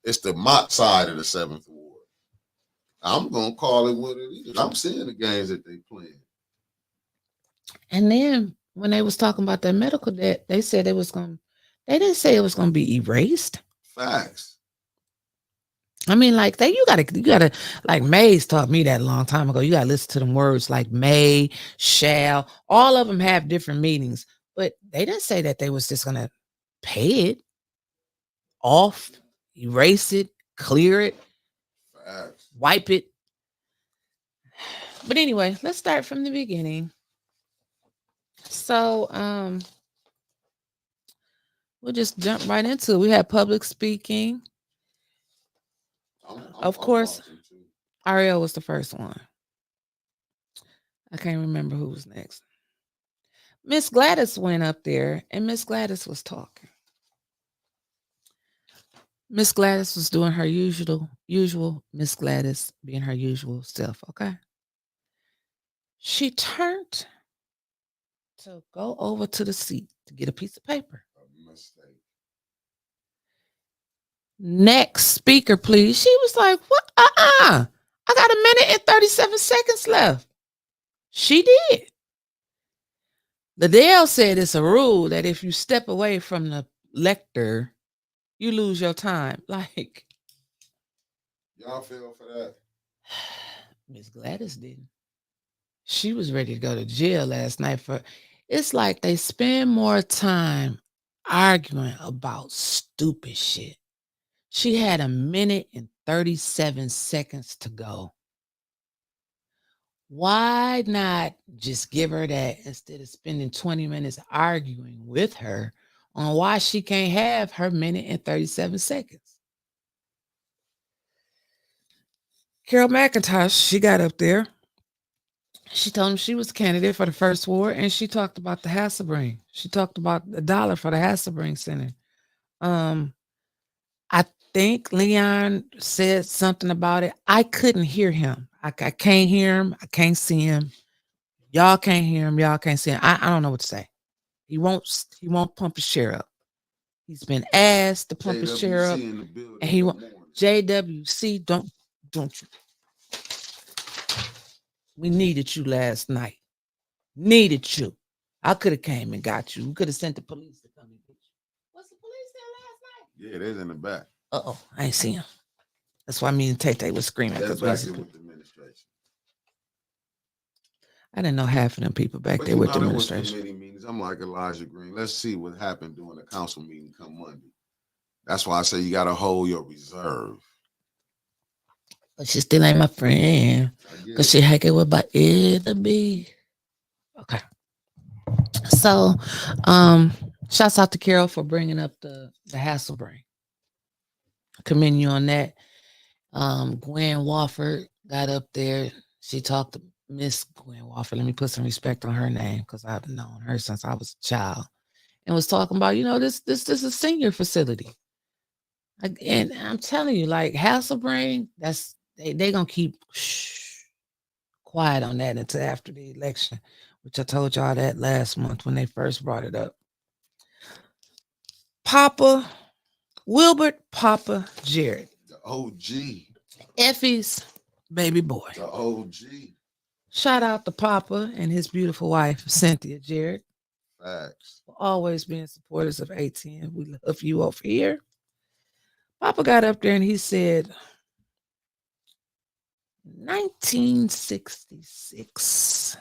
It's the Mott side of the 7th Ward. I'm gonna call it what it is. I'm seeing the games that they playing. And then when they was talking about that medical debt, they said they didn't say it was gonna be erased. Facts. I mean, like you gotta like Mays taught me that a long time ago. You gotta listen to them words like may, shall. All of them have different meanings, but they didn't say that they was just gonna pay it off, erase it, clear it, wipe it. But anyway, let's start from the beginning. So we'll just jump right into it. We had public speaking. Of course, Ariel was the first one. I can't remember who was next. Miss Gladys went up there, and Miss Gladys was talking. Miss Gladys was doing her usual Miss Gladys being her usual self, okay? She turned to go over to the seat to get a piece of paper. Next speaker, please. She was like, what? I got 1 minute and 37 seconds left. She did. Liddell said it's a rule that if you step away from the lector, you lose your time. Like, y'all feel for that? Miss Gladys didn't. She was ready to go to jail last night it's like they spend more time arguing about stupid shit. She had 1 minute and 37 seconds to go. Why not just give her that instead of spending 20 minutes arguing with her on why she can't have her 1 minute and 37 seconds? Carol McIntosh, she got up there. She told him she was a candidate for the 1st Ward, and she talked about the Hasselbring. She talked about $1 for the Hasselbring Center. I think Leon said something about it. I couldn't hear him. I can't hear him. I can't see him. Y'all can't hear him. Y'all can't see him. I don't know what to say. He won't pump his chair up. He's been asked to pump his chair up, and he won't. JWC, don't you? We needed you last night. Needed you. I could have came and got you. We could have sent the police to come and get you. Was the police there last night? Yeah, they're in the back. I ain't see him. That's why me and Tay was screaming. That's back there with the administration. I didn't know half of them people back there with the administration. Committee meetings. I'm like Elijah Green. Let's see what happened during the council meeting come Monday. That's why I say you got to hold your reserve. But she still ain't my friend. Because she hanging with my enemy. Okay. So, shouts out to Carol for bringing up the Hasselbrain. Commend you on that. Gwen Wofford got up there. She talked to Miss Gwen Wofford. Let me put some respect on her name because I've known her since I was a child. And was talking about, this is a senior facility. And I'm telling you, like Hasselbrain, they gonna keep quiet on that until after the election, which I told y'all that last month when they first brought it up. Papa Wilbert Papa Jared, The OG. Effie's baby boy. The OG. Shout out to Papa and his beautiful wife, Cynthia Jared, Facts. for always being supporters of A10. We love you over here. Papa got up there and he said, 1966,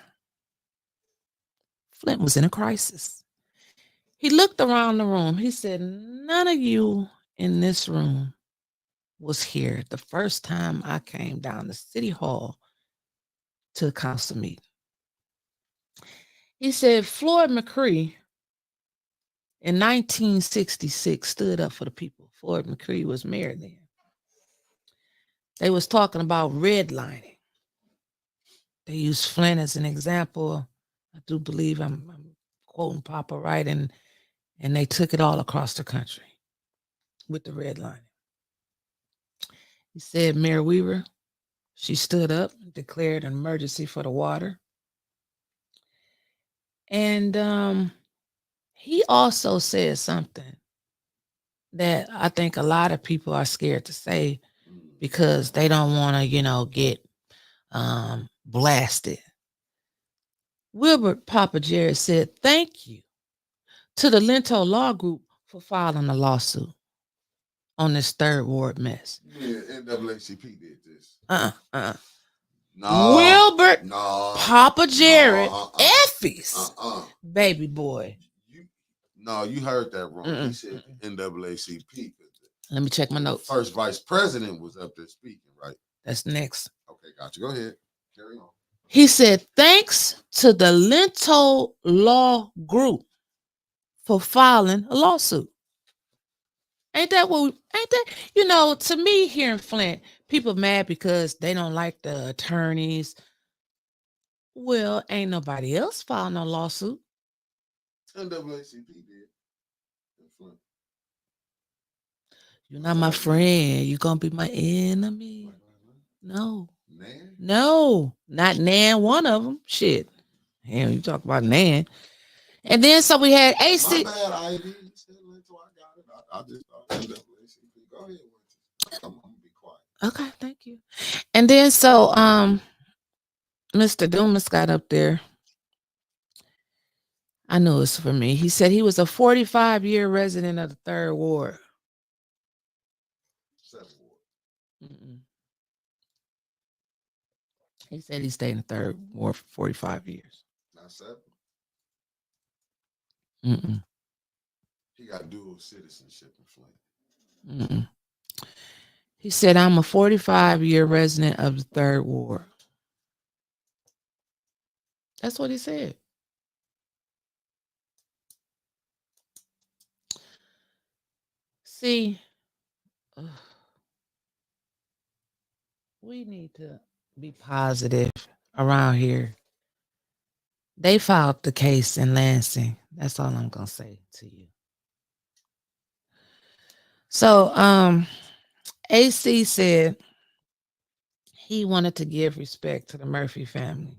Flint was in a crisis. He looked around the room. He said, none of you in this room was here the first time I came down to City Hall to the council meeting. He said Floyd McCree in 1966 stood up for the people. Floyd McCree was mayor then. They was talking about redlining. They used Flint as an example. I do believe I'm quoting Papa right, and they took it all across the country with the redlining. He said Mayor Weaver, she stood up and declared an emergency for the water. And he also said something that I think a lot of people are scared to say because they don't want to, get blasted. Wilbert Papa Jared said, thank you to the Lento Law Group for filing a lawsuit on this third ward mess. Yeah, NAACP did this. No. Wilbert No. Papa Jared Effie's baby boy. You heard that wrong. He said NAACP. Let me check my notes. First vice president was up there speaking, right? That's next. Okay, gotcha. Go ahead. Carry on. He said, thanks to the Lento Law Group for filing a lawsuit. Ain't that, to me here in Flint, people mad because they don't like the attorneys. Well, ain't nobody else filed no lawsuit. NAACP did. In Flint. You're not my friend. You're going to be my enemy. No. Nan? No, not Nan, one of them. Shit. Damn, you talk about Nan. And then so we had AC. My bad, Ivy. You said Lento, I got it. I just thought NAACP. Go ahead. I'm going to be quiet. Okay, thank you. And then so Mr. Dumas got up there. I knew it's for me. He said he was a 45-year resident of the 3rd Ward. 7th Ward. He said he stayed in the 3rd Ward for 45 years. Not 7. He got dual citizenship in Flint. He said, I'm a 45-year resident of the 3rd Ward. That's what he said. See, we need to be positive around here. They filed the case in Lansing. That's all I'm going to say to you. So, AC said he wanted to give respect to the Murphy family.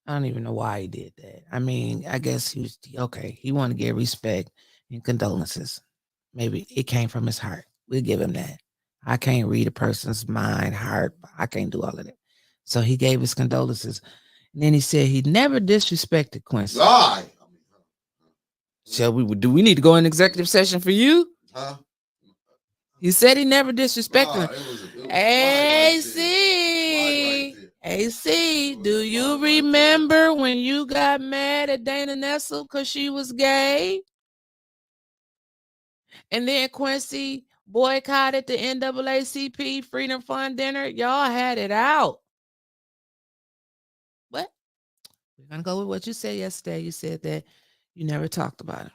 I don't even know why he did that. I mean, I guess he was okay. He wanted to give respect and condolences. Maybe it came from his heart. We'll give him that. I can't read a person's mind, heart. I can't do all of that. So he gave his condolences. And then he said he never disrespected Quincy. Lie. Shall we do we need to go in executive session for you? Huh? He said he never disrespected him. AC, AC, do you remember when you got mad at Dana Nessel because she was gay? And then Quincy boycotted the NAACP Freedom Fund dinner. Y'all had it out. What? We're I'm gonna go with what you said yesterday. You said that you never talked about him.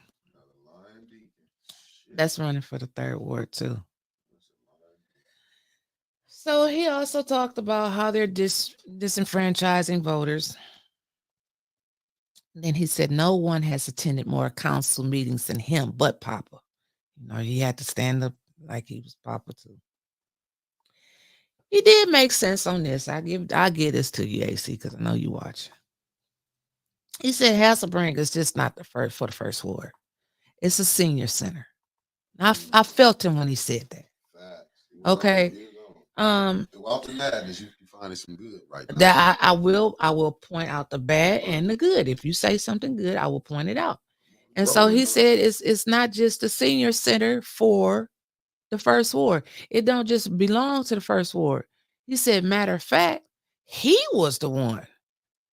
That's running for the third ward too. So he also talked about how they're disenfranchising voters. Then he said no one has attended more council meetings than him, but Papa. You know, he had to stand up like he was Papa too. He did make sense on this. I give this to you, AC, because I know you watch. He said Hasselbrink is just not the first for the first ward. It's a senior center. I felt him when he said that. Okay. Walter Madness, you finding some good right now. That I will point out the bad and the good. If you say something good, I will point it out. And so he said it's not just the senior center for the first ward. It don't just belong to the first ward. He said, matter of fact, he was the one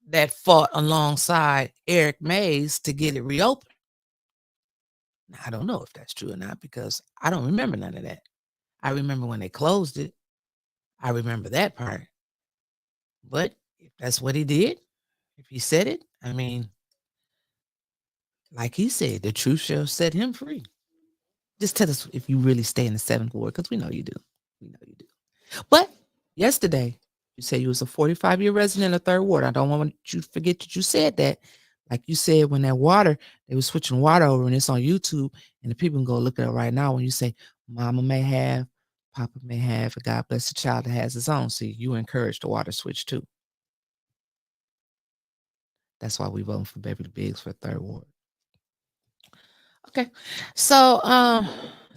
that fought alongside Eric Mays to get it reopened. Now, I don't know if that's true or not because I don't remember none of that. I remember when they closed it. I remember that part. But if that's what he did, if he said it, I mean, like he said, the truth shall set him free. Just tell us if you really stay in the 7th ward, because we know you do. We know you do. But yesterday, you said you was a 45-year resident of 3rd ward. I don't want you to forget that you said that. Like you said, when that water, they were switching water over, and it's on YouTube, and the people can go look at it right now. When you say, Mama may have, Papa may have, and God bless the child that has his own. See, you encourage the water switch too. That's why we voting for Beverly Biggs for 3rd ward. Okay, so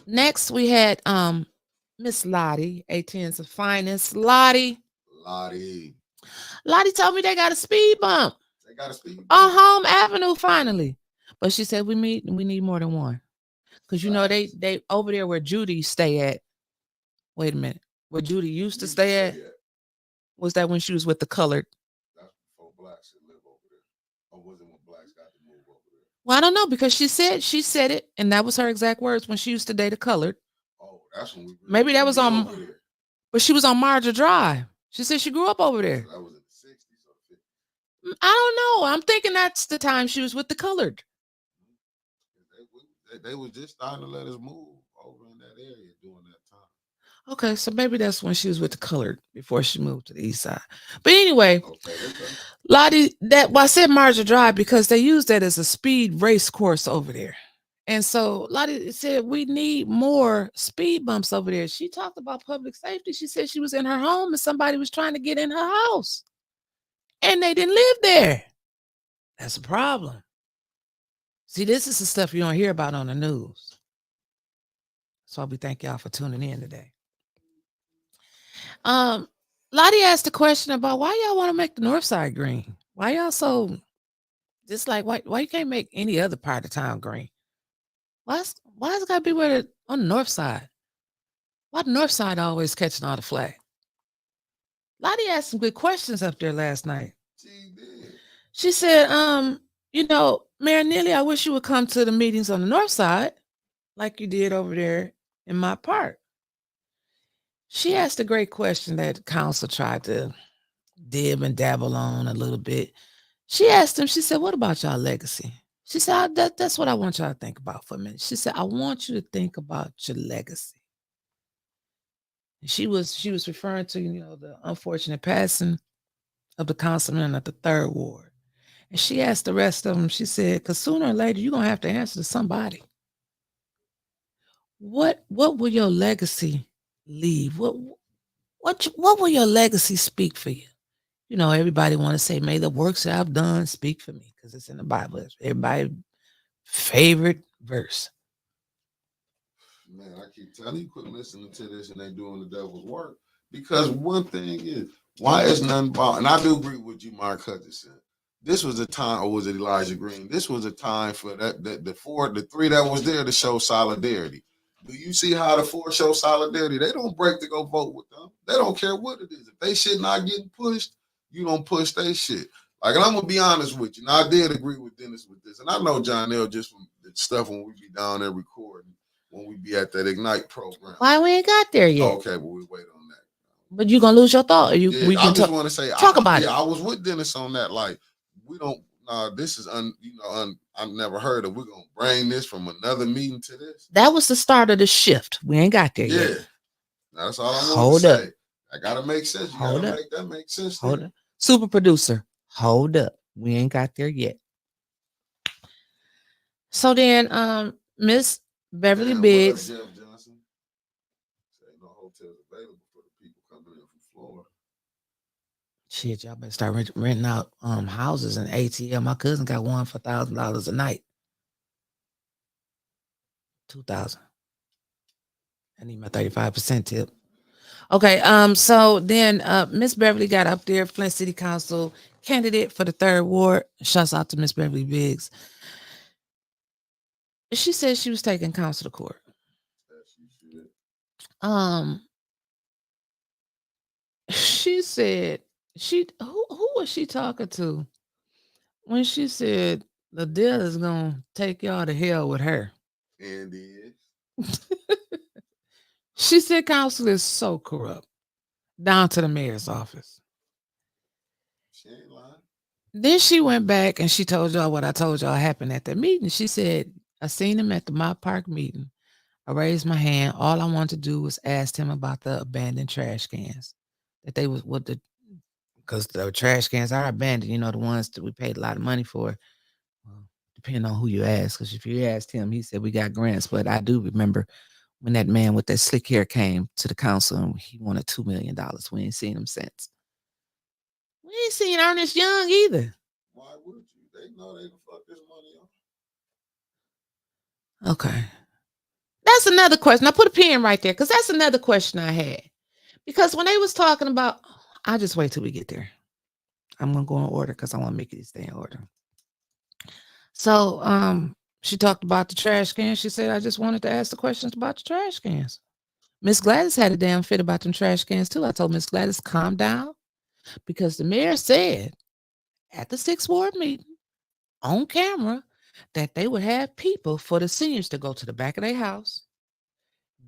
next we had Miss Lottie, A10's finest. Lottie told me they got a speed bump. They got a speed bump on Home Avenue finally, but she said we need more than one, because you know they over there where Judy stay at. Wait a minute, where Judy used to stay at? Was that when she was with the colored? That's before blacks should live over there, or was it when blacks got to move over there? Well, I don't know, because she said it, and that was her exact words when she used to date a colored. Oh, that's when we really maybe that was on, but she was on Marja Drive. She said she grew up over there. That was in the 60s or 50s. I don't know. I'm thinking that's the time she was with the colored. They was just starting to let us move over in that area during that time. Okay, so maybe that's when she was with the colored before she moved to the east side. But anyway, Okay. Lottie, I said Marja Drive because they use that as a speed race course over there. And so Lottie said we need more speed bumps over there. She talked about public safety. She said she was in her home and somebody was trying to get in her house. And they didn't live there. That's a problem. See, this is the stuff you don't hear about on the news. So we thank y'all for tuning in today. Lottie asked a question about why y'all want to make the north side green. Why y'all so just like why you can't make any other part of town green? Why is it gotta be on the north side? Why the north side always catching all the flag? Lottie asked some good questions up there last night. She said, Mayor Neely, I wish you would come to the meetings on the north side like you did over there in my park. She asked a great question that the council tried to dib and dabble on a little bit. She asked him, she said, what about y'all legacy? She said, that's what I want y'all to think about for a minute. She said, I want you to think about your legacy. And she was referring to, the unfortunate passing of the councilman of the 3rd ward. And she asked the rest of them, she said, because sooner or later, you're going to have to answer to somebody. What will your legacy leave? What will your legacy speak for you? Everybody want to say, may the works that I've done speak for me, because it's in the Bible. It's everybody's favorite verse. Man, I keep telling you, quit listening to this and they doing the devil's work. Because one thing is, why is nothing about, and I do agree with you, Mark Hutchinson. This was a time, or was it Elijah Green? This was a time for the three that was there to show solidarity. Do you see how the 4 show solidarity? They don't break to go vote with them. They don't care what it is. If they shit not getting pushed, you don't push they shit. Like, and I'm gonna be honest with you. Now, I did agree with Dennis with this, and I know John L just from the stuff when we be down there recording, when we be at that Ignite program. Why we ain't got there yet? Okay, well we wait on that. But you gonna lose your thought. I just want to say, talk about it. I was with Dennis on that. Like, we don't. no, this is I've never heard of. We're gonna bring this from another meeting to this. That was the start of the shift. We ain't got there yet. Yeah, that's all I want Hold to up. say. I gotta make sense. You Hold gotta up. make that make sense. Hold then. up. Super producer, hold up. We ain't got there yet. So then, Miss Beverly Damn, Biggs. what up, Jeff Johnson? Say no hotels available for the people coming in from Florida. Shit, y'all better start renting out houses in ATL. My cousin got one for $1,000 a night. 2,000. I need my 35% tip. Okay, so then Miss Beverly got up there, Flint City Council candidate for the 3rd Ward. Shouts out to Miss Beverly Biggs. She said she was taking counsel to court. She said who was she talking to when she said the deal is gonna take y'all to hell with her? And is She said council is so corrupt, down to the mayor's office. she ain't lying. Then she went back and she told y'all what I told y'all happened at the meeting. She said, I seen him at the Mott Park meeting. I raised my hand. All I wanted to do was ask him about the abandoned trash cans. That they was what the because the trash cans are abandoned, you know, the ones that we paid a lot of money for. Well, depending on who you ask. Because if you asked him, he said we got grants. But I do remember when that man with that slick hair came to the council and he wanted $2 million. We ain't seen him since. We ain't seen Ernest Young either. Why would you? They know they can fuck this money up. Okay. That's another question. I put a pin right there because that's another question I had. Because when they was talking about, I'll just wait till we get there. I'm going to go in order because I want to make it stay in order. So she talked about the trash cans. She said, I just wanted to ask the questions about the trash cans. Miss Gladys had a damn fit about them trash cans too. I told Miss Gladys, calm down. Because the mayor said at the 6th Ward meeting on camera that they would have people for the seniors to go to the back of their house,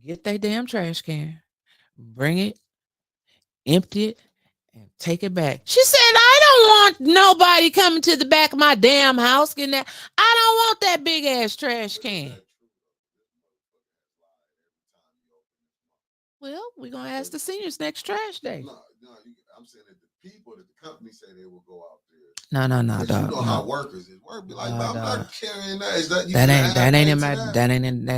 get their damn trash can, bring it, empty it, and take it back. She said, I don't want nobody coming to the back of my damn house getting that. I don't want that big ass trash can. Well, we're going to ask the seniors next trash day. No, I'm saying that the people that the company say they will go out there. No, But dog. you know how workers is. Work be like, I'm not carrying that. Is that you? That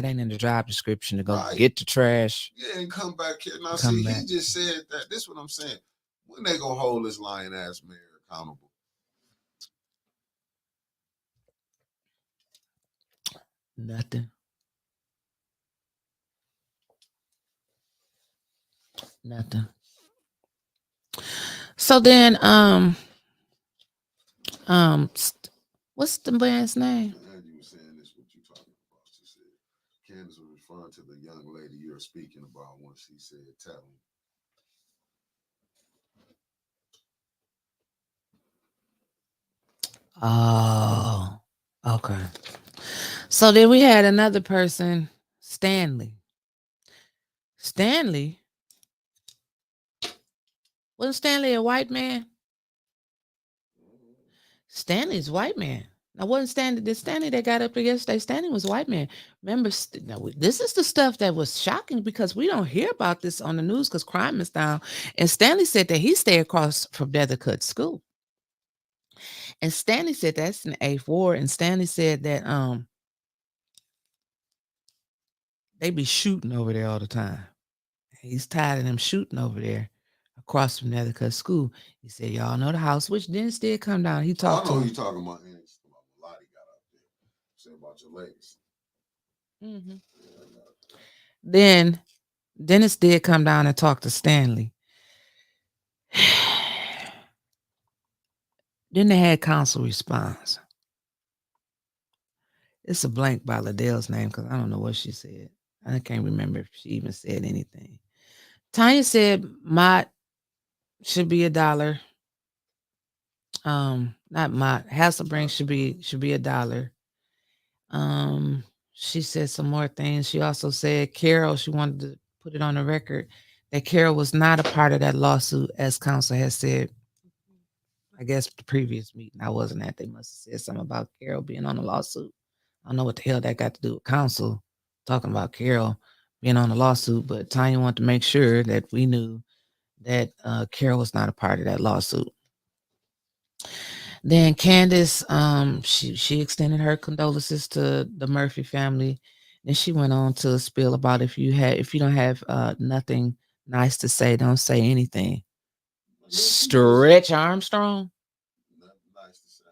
ain't in the job description to go get the trash. Yeah, and come back here. Now, he just said that. This is what I'm saying. When they gonna hold this lying ass mayor accountable? Nothing. So then, what's the man's name? You were saying this. What you talking about? She said Candace was referring to the young lady you're speaking about when she said, "Tell him." Oh, okay. So then we had another person, Stanley. Wasn't Stanley a white man? Stanley's white man. Now, wasn't Stanley that got up there yesterday? Stanley was white man. Remember, this is the stuff that was shocking because we don't hear about this on the news because crime is down. And Stanley said that he stayed across from Nethercutt School. And Stanley said that's in the 8th Ward. And Stanley said that they be shooting over there all the time. He's tired of them shooting over there across from Nethercutt School. He said, y'all know the house, which Dennis did come down. He talked to him. You talking about Lottie got out there. Say about your legs. Mm-hmm. Then Dennis did come down and talk to Stanley. Then they had council response. It's a blank by Liddell's name because I don't know what she said. I can't remember if she even said anything. Tanya said Mott should be $1. Not Mott. Hasselbrink should be $1. She said some more things. She also said Carol, she wanted to put it on the record that Carol was not a part of that lawsuit, as counsel has said, I guess the previous meeting I wasn't at. They must have said something about Carol being on the lawsuit. I don't know what the hell that got to do with counsel talking about Carol being on the lawsuit, but Tanya wanted to make sure that we knew that Carol was not a part of that lawsuit. Then Candace, she extended her condolences to the Murphy family. Then she went on to spill about if you don't have nothing nice to say, don't say anything. Stretch Armstrong. Nice to say.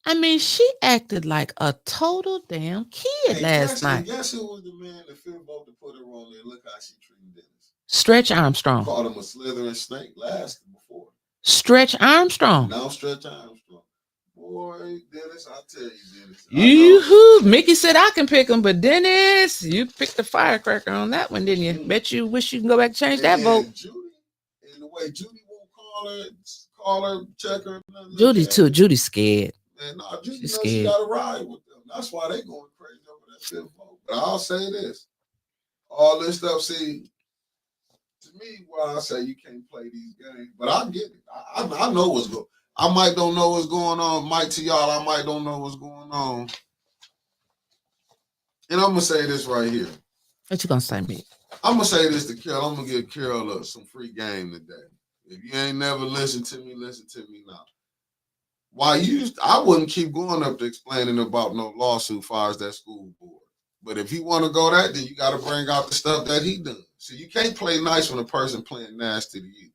I mean, she acted like a total damn kid last night. Guess who was the man that Phil vote to put her on there? Look how she treated Dennis. Stretch Armstrong. Called him a slithering snake before. Stretch Armstrong. Now Stretch Armstrong. Boy, Dennis, I tell you, Dennis. Yoo-hoo. Mickey said I can pick him, but Dennis, you picked the firecracker on that one, didn't you? Bet you wish you can go back and change that vote. Judy, and the way Judy won't call her, check her. Judy too. Judy's scared. Man, no, Judy She's knows scared. she got to ride with them. That's why they going crazy over that fifth vote. But I'll say this. All this stuff, see, to me, why I say you can't play these games, but I get it. I know what's going on. I might don't know what's going on. Mike to y'all, I might don't know what's going on. And I'm going to say this right here. What you going to say, me? I'm going to say this to Carol. I'm going to give Carol some free game today. If you ain't never listened to me, listen to me now. I wouldn't keep going up to explaining about no lawsuit as far as that school board. But if you want to go that, then you got to bring out the stuff that he done. So you can't play nice when a person playing nasty to you.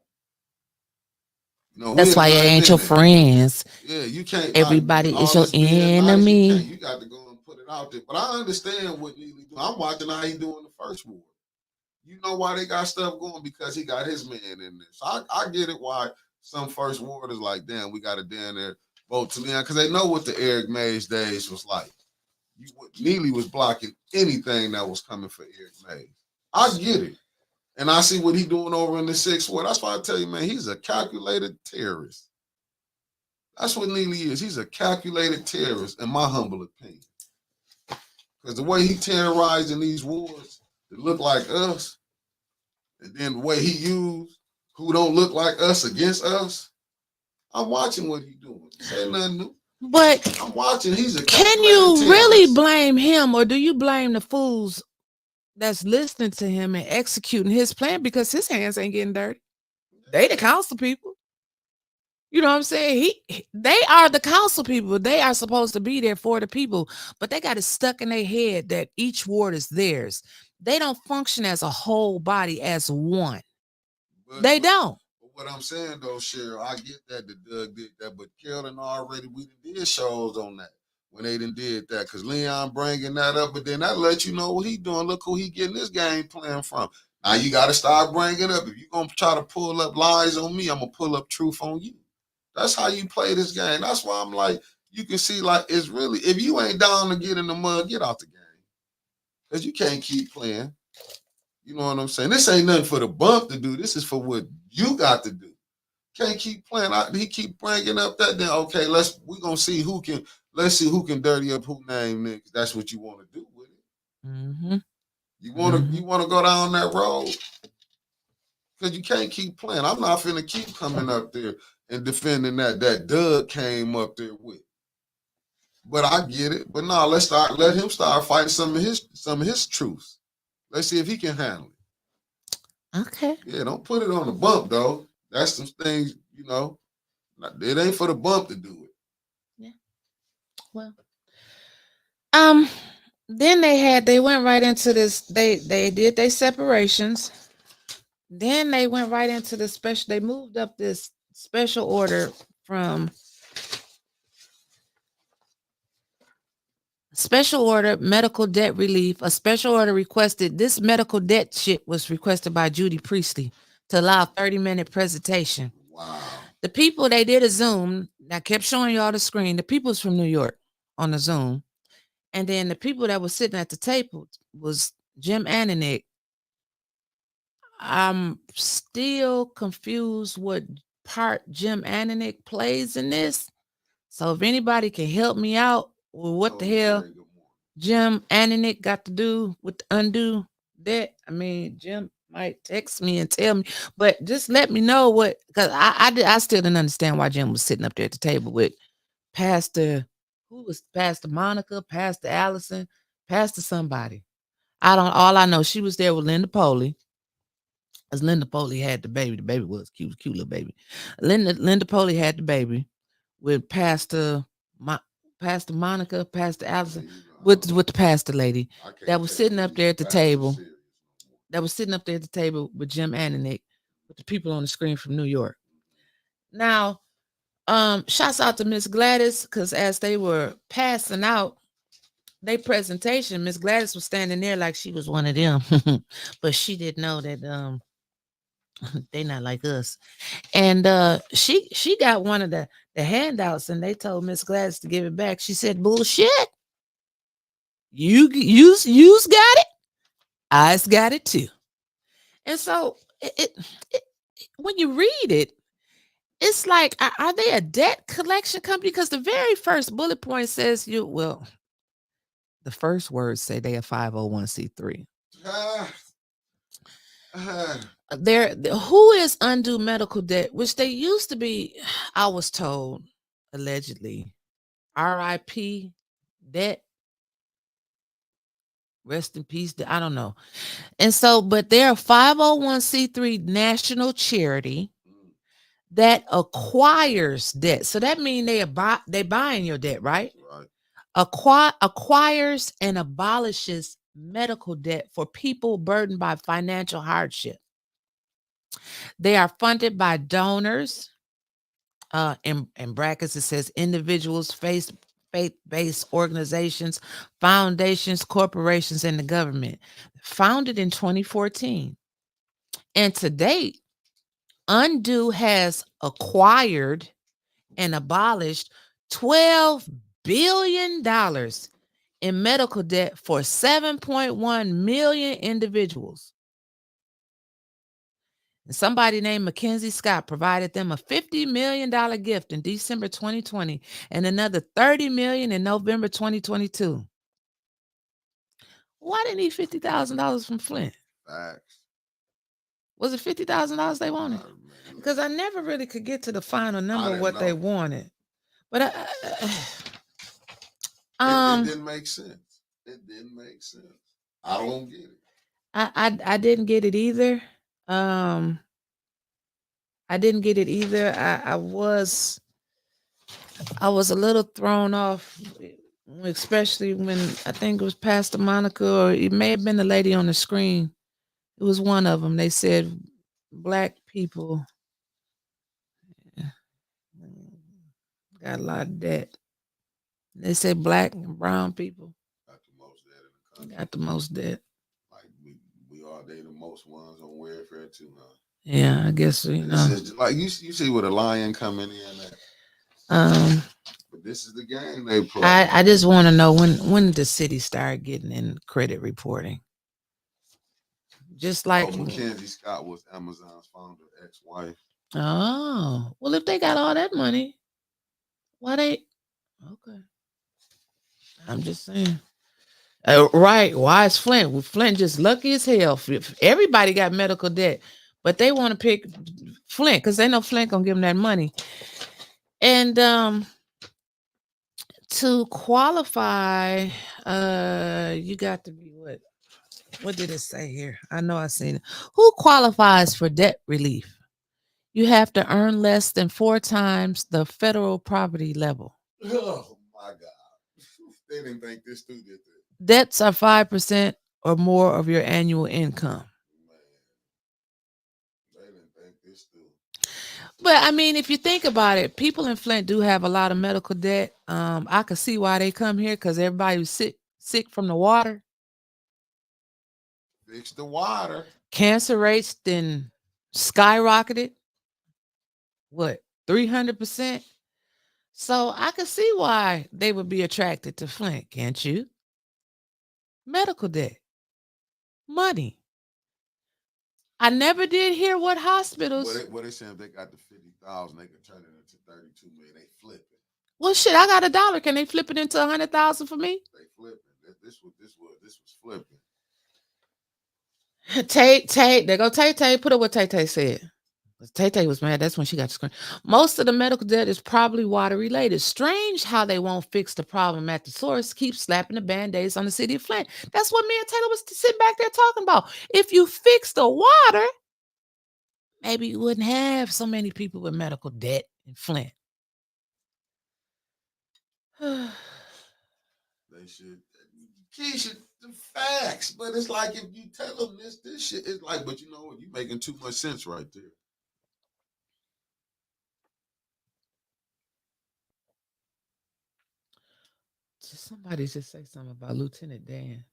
That's why you ain't your friends. Yeah, you can't. Everybody is your enemy. Nice, you got to go and put it out there. But I understand what Neely doing. I'm watching how he doing the first ward. You know why they got stuff going? Because he got his man in there. So I get it why some first ward is like, damn, we got to down there vote to Leon, because they know what the Eric Mays days was like. Neely was blocking anything that was coming for Eric Mays. I get it. And I see what he's doing over in the sixth ward. That's why I tell you, man, he's a calculated terrorist. That's what Neely is. He's a calculated terrorist, in my humble opinion. Because the way he terrorizing these wards that look like us, and then the way he used who don't look like us against us, I'm watching what he's doing. Say nothing new. But I'm watching. He's a can you really blame him, or do you blame the fools that's listening to him and executing his plan, because his hands ain't getting dirty? They the council people. You know what I'm saying? They are the council people. They are supposed to be there for the people, but they got it stuck in their head that each ward is theirs. They don't function as a whole body, as one. They don't. What I'm saying though, Cheryl, I get that the Doug did that, but Carolyn already, we did shows on that when they done did that, because Leon bringing that up, but then that let you know what he doing. Look who he getting this game plan from. Now you got to start bringing up. If you're going to try to pull up lies on me, I'm going to pull up truth on you. That's how you play this game. That's why I'm like, you can see like it's really, if you ain't down to get in the mud, get out the game. Because you can't keep playing. You know what I'm saying? This ain't nothing for the bump to do. This is for what you got to do. Can't keep playing. He keep bringing up that. Then okay, we gonna see who can. Let's see who can dirty up who name niggas. That's what you want to do with it. Mm-hmm. You want to go down that road, because you can't keep playing. I'm not finna keep coming up there and defending that Doug came up there with. But I get it. But no, let him start fighting some of his truths. Let's see if he can handle it. Okay. Yeah, don't put it on the bump, though. That's some things, it ain't for the bump to do it. Yeah. Well, then they went right into this. They did their separations. Then they went right into the special. They moved up this special order from special order medical debt relief. A special order requested, this medical debt shit was requested by Judy Priestley to allow a 30-minute presentation. Wow. The people, they did a Zoom. I kept showing y'all the screen. The people's from New York on the Zoom. And then the people that were sitting at the table was Jim Ananick. I'm still confused what part Jim Ananick plays in this. So if anybody can help me out with what the hell Jim Ananick got to do with the undo debt. I mean, Jim might text me and tell me, but just let me know what, because I still didn't understand why Jim was sitting up there at the table with Pastor, who was Pastor Monica, Pastor Allison, Pastor somebody. All I know, she was there with Linda Poley. As Linda Poley had the baby. The baby was cute, cute little baby. Linda Poley had the baby with Pastor Monica, Pastor Allison, with the pastor lady that was sitting up there at the table. That was sitting up there at the table with Jim Ananick, with the people on the screen from New York. Now, shouts out to Miss Gladys, because as they were passing out their presentation, Miss Gladys was standing there like she was one of them, but she didn't know that they not like us. And she got one of the handouts, and they told Miss Gladys to give it back. She said, "Bullshit. You's got it. I's got it too." And so it when you read it, it's like, are they a debt collection company? Because the very first bullet point says the first words say they are 501c3. There, who is undue medical debt, which they used to be, I was told, allegedly, RIP debt, rest in peace. I don't know. And so, but they're a 501c3 national charity that acquires debt. So that means they buying your debt, right? Right. Acquires and abolishes medical debt for people burdened by financial hardship. They are funded by donors. In brackets, it says individuals, faith-based organizations, foundations, corporations, and the government. Founded in 2014. And to date, Undo has acquired and abolished $12 billion in medical debt for 7.1 million individuals. And somebody named Mackenzie Scott provided them a $50 million gift in December 2020 and another $30 million in November 2022. Why didn't he $50,000 from Flint? Facts. Was it $50,000 they wanted? Because I never really could get to the final number of what they wanted. But it didn't make sense. It didn't make sense. I don't get it. I didn't get it either. I didn't get it either. I was a little thrown off, especially when I think it was Pastor Monica, or it may have been the lady on the screen. It was one of them. They said black people got a lot of debt. They said black and brown people got the most debt in the country. Got the most debt. Like we are they the most ones on welfare too, huh? Yeah, I guess so, you know. Is like you see with a lion coming in at. But this is the game they play. I just want to know when the city start getting in credit reporting. Just like Mackenzie Scott was Amazon's founder, ex-wife. Oh, well, if they got all that money, why they? Okay, I'm just saying. Right? Why is Flint? Well, Flint just lucky as hell. Everybody got medical debt, but they want to pick Flint because they know Flint gonna give them that money. And to qualify, you got to be what? What did it say here? I know I seen it. Who qualifies for debt relief? You have to earn less than 4 times the federal poverty level. Oh my God. They didn't think this dude did that. Debts are 5% or more of your annual income. Man. They didn't think this dude. But I mean, if you think about it, people in Flint do have a lot of medical debt. I could see why they come here, because everybody was sick from the water. Fix the water. Cancer rates then skyrocketed. What, 300%? So I could see why they would be attracted to Flint, can't you? Medical debt. Money. I never did hear what hospitals. What they saying, if they got the 50,000, they could turn it into 32 million. They flip it. Well, shit, I got $1. Can they flip it into 100,000 for me? They flip it. This was flipping. Tay, there go Tay. Put up what Tay said. Tay was mad. That's when she got the screen. Most of the medical debt is probably water related. Strange how they won't fix the problem at the source. Keep slapping the band-aids on the city of Flint. That's what me and Taylor was sitting back there talking about. If you fix the water, maybe you wouldn't have so many people with medical debt in Flint. They should. Keisha, the facts. But it's like if you tell them this shit, it's like, but you know what? You making too much sense right there. Somebody just say something about Lieutenant Dan.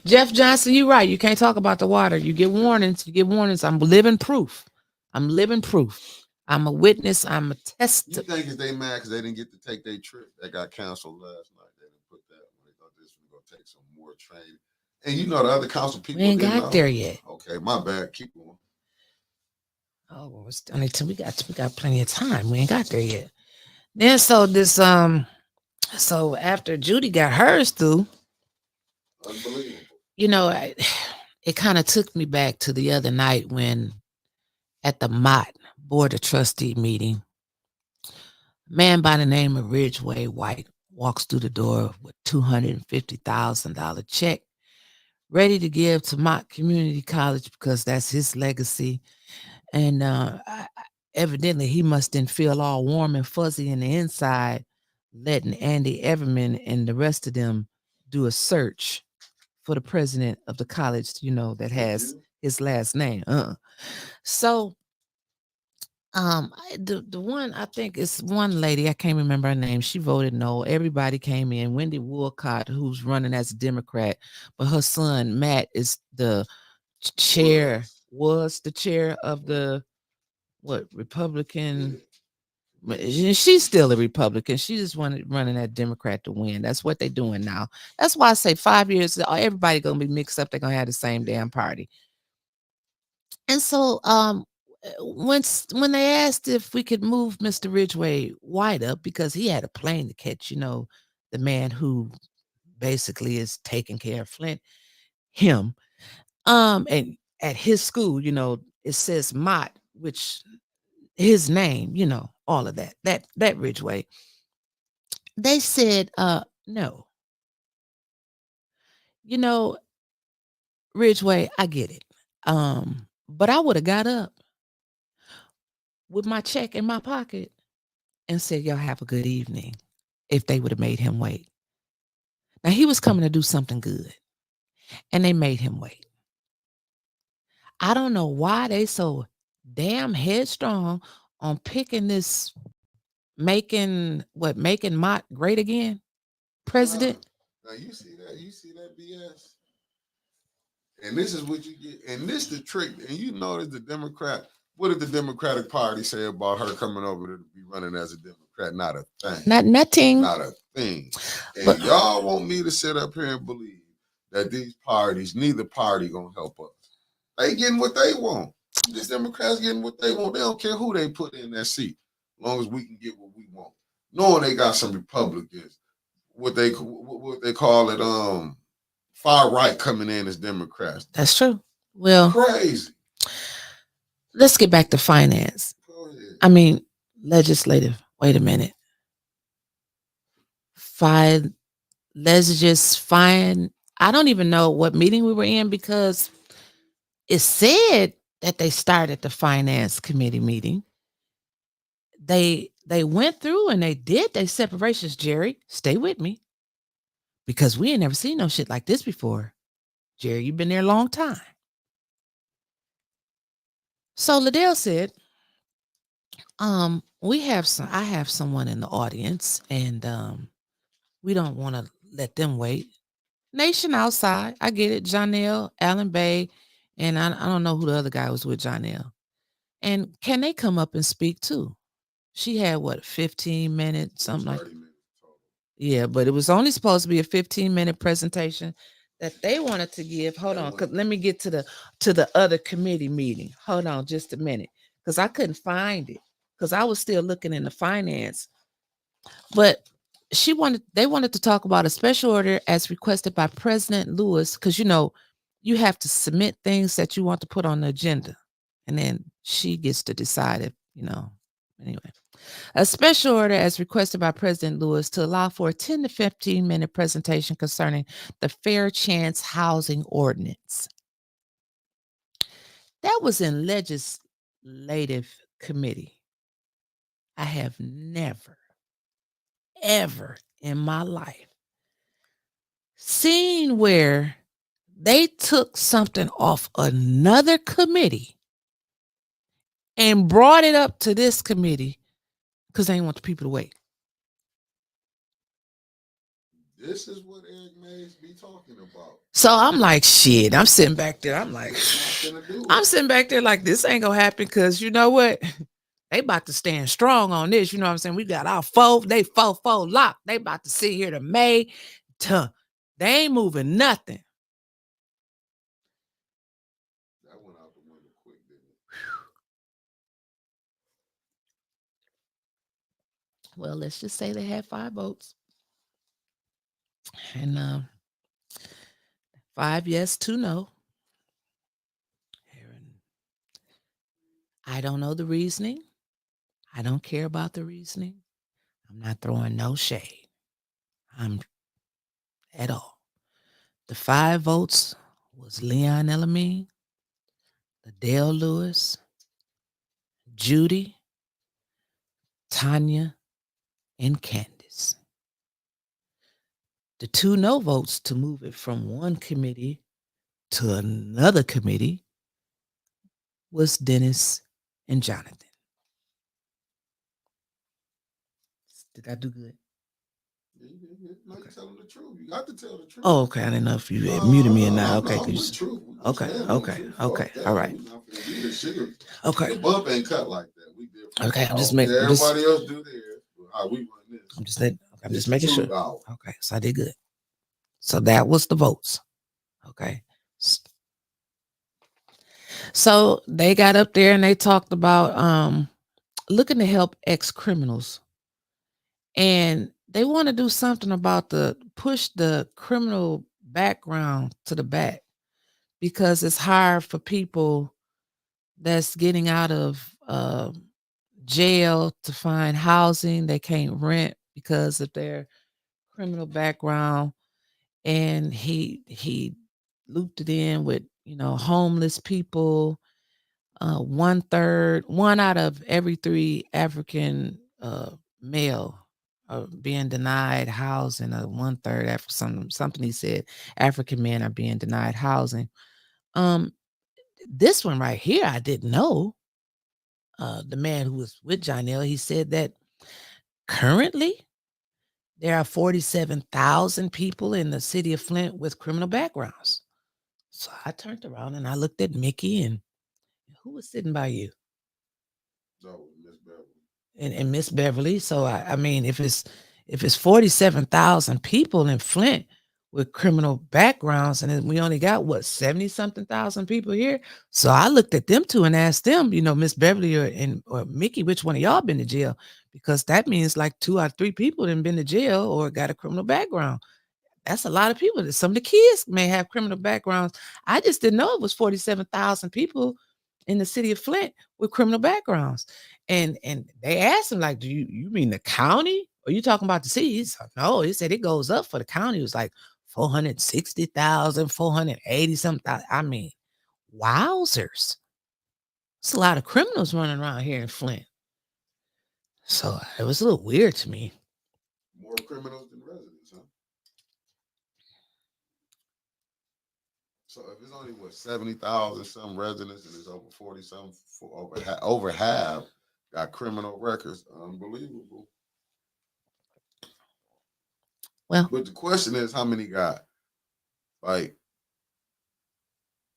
Jeff Johnson, you're right. You can't talk about the water. You get warnings. I'm living proof. I'm a witness. I'm a test. You think is they mad because they didn't get to take their trip that got canceled last night? They didn't put that when they thought this was going to take some more training. And you know the other council people. We ain't got there yet. Okay, my bad. Keep going. Oh, well, we got plenty of time. We ain't got there yet. Then so this so after Judy got hers through, unbelievable. You know, it kind of took me back to the other night when at the Mott Board of Trustee meeting, a man by the name of Ridgeway White walks through the door with $250,000 check ready to give to Mott Community College because that's his legacy. And evidently he must then feel all warm and fuzzy in the inside, letting Andy Everman and the rest of them do a search for the president of the college, you know, that has his last name. So the one, I think it's one lady, I can't remember her name. She voted no. Everybody came in. Wendy Woolcott, who's running as a Democrat, but her son Matt is the chair, was the chair of the Republican. She's still a Republican. She just wanted running that Democrat to win. That's what they're doing now. That's why I say 5 years, everybody gonna be mixed up. They're gonna have the same damn party. And so when they asked if we could move Mr. Ridgeway White up because he had a plane to catch, you know, the man who basically is taking care of Flint, him. And at his school, you know, it says Mott, which his name, you know, all of that Ridgeway. They said, no. You know, Ridgeway, I get it. But I would have got up with my check in my pocket and said, y'all have a good evening, if they would have made him wait. Now, he was coming to do something good, and they made him wait. I don't know why they so damn headstrong on picking this, making Mott great again president. Now you see that BS. And this is what you get. And this the trick. And you notice the Democrat. What did the Democratic Party say about her coming over to be running as a Democrat? Not a thing. Nothing. Not a thing. And y'all want me to sit up here and believe that these parties, neither party gonna help us. They getting what they want. These Democrats getting what they want. They don't care who they put in that seat, as long as we can get what we want. Knowing they got some Republicans, what they call it, far right coming in as Democrats. That's true. Well, crazy. Let's get back to finance. I mean, legislative. Wait a minute. Let's just find. I don't even know what meeting we were in because it said that they started the finance committee meeting. They went through and they did their separations. Jerry, stay with me, because we ain't never seen no shit like this before. Jerry, you've been there a long time. So Liddell said, I have someone in the audience, and we don't want to let them wait. Nation outside, I get it. Janelle, Allen Bay, and I don't know who the other guy was with Janelle. And can they come up and speak too? She had 15 minutes, something like that. Yeah, but it was only supposed to be a 15-minute presentation that they wanted to give. Hold on, cause let me get to the other committee meeting. Hold on just a minute, because I couldn't find it, because I was still looking in the finance. But they wanted to talk about a special order as requested by President Lewis, because you have to submit things that you want to put on the agenda, and then she gets to decide if anyway. A special order as requested by President Lewis to allow for a 10 to 15 minute presentation concerning the Fair Chance Housing Ordinance. That was in legislative committee. I have never, ever in my life seen where they took something off another committee and brought it up to this committee because they didn't want the people to wait. This is what Eric Mays be talking about. So I'm like, shit. I'm sitting back there. I'm like, this ain't gonna happen, because you know what? They about to stand strong on this. You know what I'm saying? We got our four locked. They about to sit here to May. They ain't moving nothing. That went out the window quick, didn't it? Well, let's just say they had 5 votes. And 5 yes, 2 no. I don't know the reasoning. I don't care about the reasoning. I'm not throwing no shade. At all. The 5 votes was Leon Elamine, Adele Lewis, Judy, Tanya, and Candace. The 2 no votes to move it from one committee to another committee was Dennis and Jonathan. Did I do good? Yeah, you did. No, you're telling the truth. You got to tell the truth. Oh, okay. I didn't know if you had muted me or not. Okay. Okay. All right. Okay. The bump ain't cut like that. We did. Okay, I'm just making. Everybody else do theirs. How we run this? I'm just making sure. Okay, so I did good. So that was the votes. Okay. So they got up there and they talked about looking to help ex-criminals. And they want to do something about push the criminal background to the back, because it's hard for people that's getting out of jail to find housing. They can't rent because of their criminal background. And he looped it in with, homeless people. 1 out of every 3 African male are being denied housing. 1/3 after something he said, African men are being denied housing. This one right here, I didn't know. The man who was with Janelle, he said that currently there are 47,000 people in the city of Flint with criminal backgrounds. So I turned around and I looked at Mickey, and who was sitting by you? No, Miss Beverly. And Miss Beverly. So I mean, if it's 47,000 people in Flint with criminal backgrounds, and we only got 70-something thousand people here. So I looked at them 2 and asked them, Miss Beverly or Mickey, which one of y'all been to jail? Because that means like 2 or 3 people done been to jail or got a criminal background. That's a lot of people. Some of the kids may have criminal backgrounds. I just didn't know it was 47,000 people in the city of Flint with criminal backgrounds. And they asked him, like, do you mean the county? Or you talking about the city? He said, no, he said it goes up for the county. It was like 460,000, 480 something. I mean, wowzers. It's a lot of criminals running around here in Flint. So it was a little weird to me. More criminals than residents, huh? So if it's only 70,000 some residents and it's over 40 some, over half got criminal records, unbelievable. Well, but the question is, how many got, like,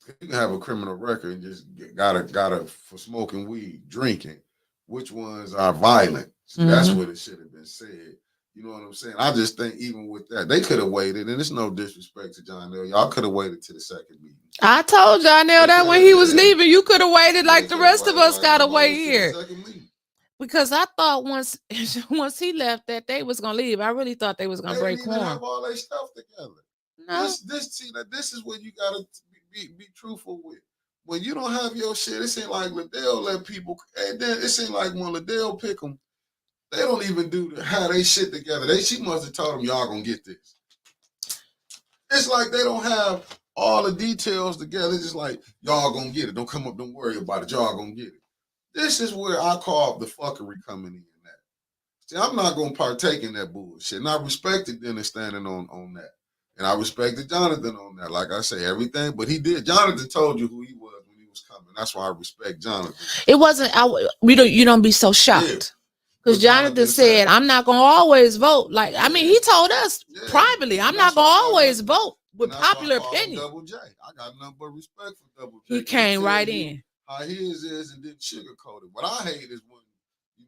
you can have a criminal record and just got a for smoking weed, drinking. Which ones are violent? So that's what it should have been said. You know what I'm saying? I just think even with that, they could have waited, and it's no disrespect to Janelle. Y'all could have waited to the second meeting. I told Janelle that when he was leaving, you could have waited like the rest of us got to wait here. Because I thought once once he left that they was gonna leave. I really thought they was They gonna didn't break even have quorum. all their stuff together. No. This is what you gotta be truthful with. When you don't have your shit, it seems like Liddell let people, and then it seems like when Liddell pick them, they don't even have they shit together. She must have told them y'all gonna get this. It's like they don't have all the details together. It's just like y'all gonna get it. Don't come up, don't worry about it. Y'all gonna get it. This is where I call the fuckery coming in. See, I'm not gonna partake in that bullshit. And I respected Dennis standing on that. And I respected Jonathan on that. Like I say, everything. But he did. Jonathan told you who he was when he was coming. That's why I respect Jonathan. It wasn't. You don't be so shocked. Because Jonathan said, I'm not going to always vote. Like, I mean, he told us privately, I'm not going to always vote with popular opinion. Double J. I got nothing but respect for Double J. He came right in. How his is and didn't sugarcoat it. What I hate is when, you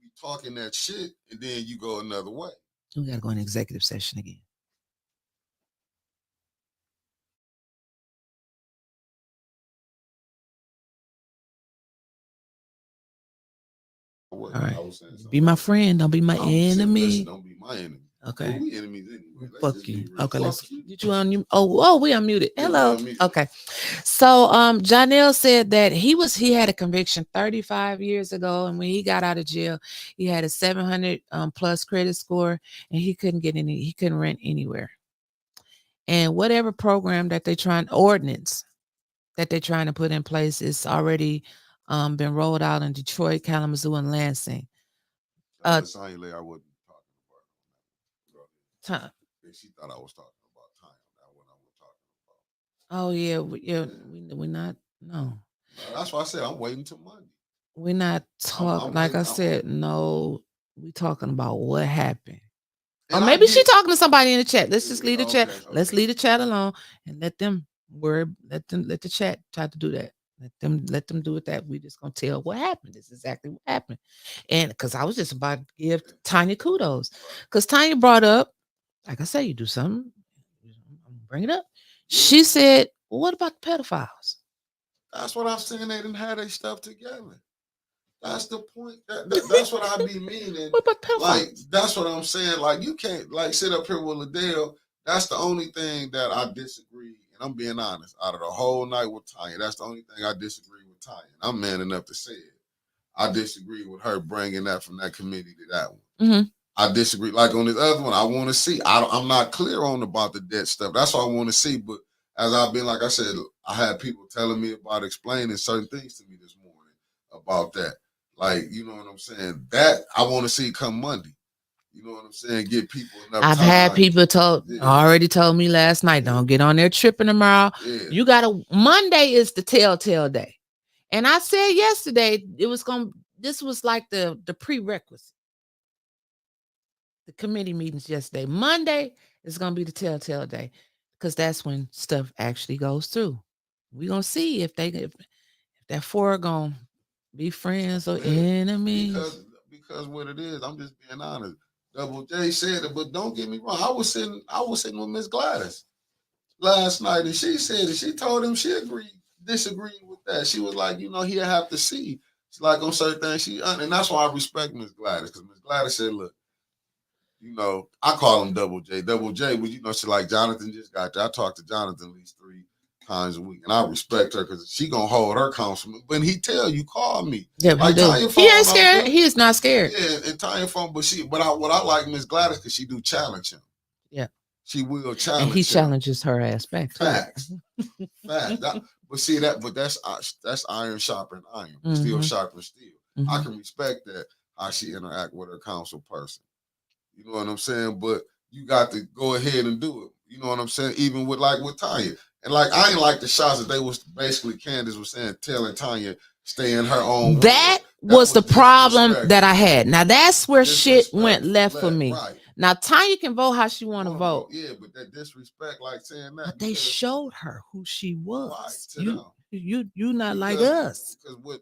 be talking that shit and then you go another way. We got to go in executive session again. All right. Be my friend. Don't be my enemy. Don't be my enemy. Okay. Well, we enemies anyway. Fuck you. Okay. Let's get you on. We unmuted. Hello. Okay. So Janelle said that he had a conviction 35 years ago, and when he got out of jail, he had a 700 plus credit score, and he couldn't rent anywhere. And whatever program that ordinance that they're trying to put in place is already been rolled out in Detroit, Kalamazoo, and Lansing. I wasn't talking about time. She thought I was talking about time. That's what I was talking about. Oh yeah, we're not. No. That's why I said I'm waiting till Monday. We're not talking. Like I said, no. We're talking about what happened. Or maybe she's talking to somebody in the chat. Let's just leave the chat. Okay. Let's leave the chat alone and let the chat try to do that. Let them do it that. We just gonna tell what happened. This is exactly what happened. And because I was just about to give Tanya kudos. Because Tanya brought up, like I say, you do something, bring it up. She said, well, what about the pedophiles? That's what I'm saying. They didn't have their stuff together. That's the point. That's what I be meaning. What about pedophiles? Like, that's what I'm saying. Like, you can't sit up here with Liddell. That's the only thing that I disagree. And I'm being honest. Out of the whole night with Tanya, that's the only thing I disagree with Tanya. I'm man enough to say it. I disagree with her bringing that from that committee to that one. Mm-hmm. I disagree. Like on this other one, I want to see. I'm not clear on about the debt stuff. That's what I want to see. But as I've been, like I said, I had people telling me about explaining certain things to me this morning about that. Like, you know what I'm saying? That I want to see come Monday. You know what I'm saying? Get people enough I've time. had people already told me last night, don't get on there tripping tomorrow. Yeah. Monday is the telltale day. And I said yesterday, this was like the prerequisite. The committee meetings yesterday. Monday is going to be the telltale day because that's when stuff actually goes through. We're going to see if that four are going to be friends or enemies. Because what it is, I'm just being honest. Double J said it, but don't get me wrong. I was sitting with Miss Gladys last night, and she said it. She told him she disagreed with that. She was like, he'll have to see. She's like on certain things. And that's why I respect Miss Gladys, because Miss Gladys said, look, I call him Double J. Double J, but she like Jonathan just got there. I talk to Jonathan at least 3 times a week, and I respect her because she gonna hold her counsel. When he tell you, call me. Yeah, like he ain't scared. He is not scared. Yeah, and Tanya phone, but what I like Miss Gladys because she do challenge him. Yeah, she will challenge. And he challenges her aspect. Facts. But see that, that's iron sharpening iron, steel sharpening steel. Mm-hmm. I can respect that how she interact with her counsel person. You know what I'm saying? But you got to go ahead and do it. You know what I'm saying? Even with Tanya. And I ain't like the shots that they was basically Candace was saying, telling Tanya stay in her own. That was the problem that I had. Now that's where shit went left for me. Right. Now Tanya can vote how she want to vote. Yeah, but that disrespect, like saying that. But they showed her who she was. Right, you not like us. Because what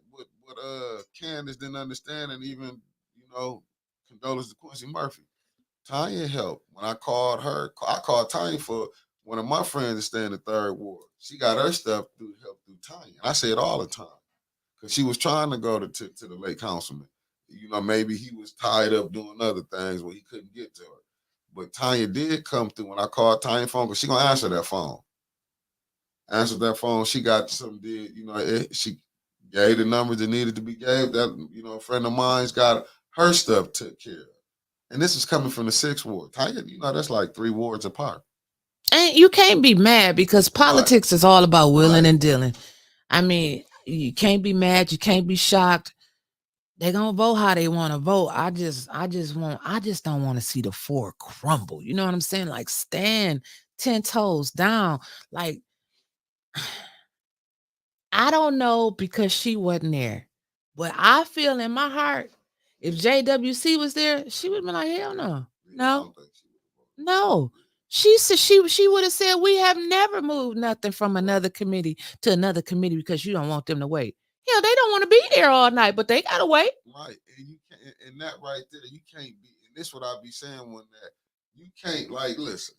Candace didn't understand, and even condolence to Quincy Murphy. Tanya helped. When I called her, I called Tanya for one of my friends to stay in the 3rd ward. She got her stuff help through Tanya. And I say it all the time. Because she was trying to go to the late councilman. maybe he was tied up doing other things where he couldn't get to her. But Tanya did come through when I called Tanya phone, because she gonna answer that phone. Answered that phone. She got some she gave the numbers that needed to be gave. That a friend of mine's got her stuff took care of. And this is coming from the 6th ward. Tanya, that's like 3 wards apart. And you can't be mad because politics is all about willing and dealing. I mean, you can't be mad. You can't be shocked. They're gonna vote how they want to vote. I just don't want to see the 4 crumble. You know what I'm saying? Like, stand 10 toes down. Like, I don't know, because she wasn't there, but I feel in my heart, if JWC was there, she would have been like, hell no. No. She said she would have said, we have never moved nothing from another committee to another committee because you don't want them to wait. Hell, they don't want to be there all night, but they gotta wait. Right. And you can't, and that right there, you can't be, and this is what I be saying when that you can't, like, listen.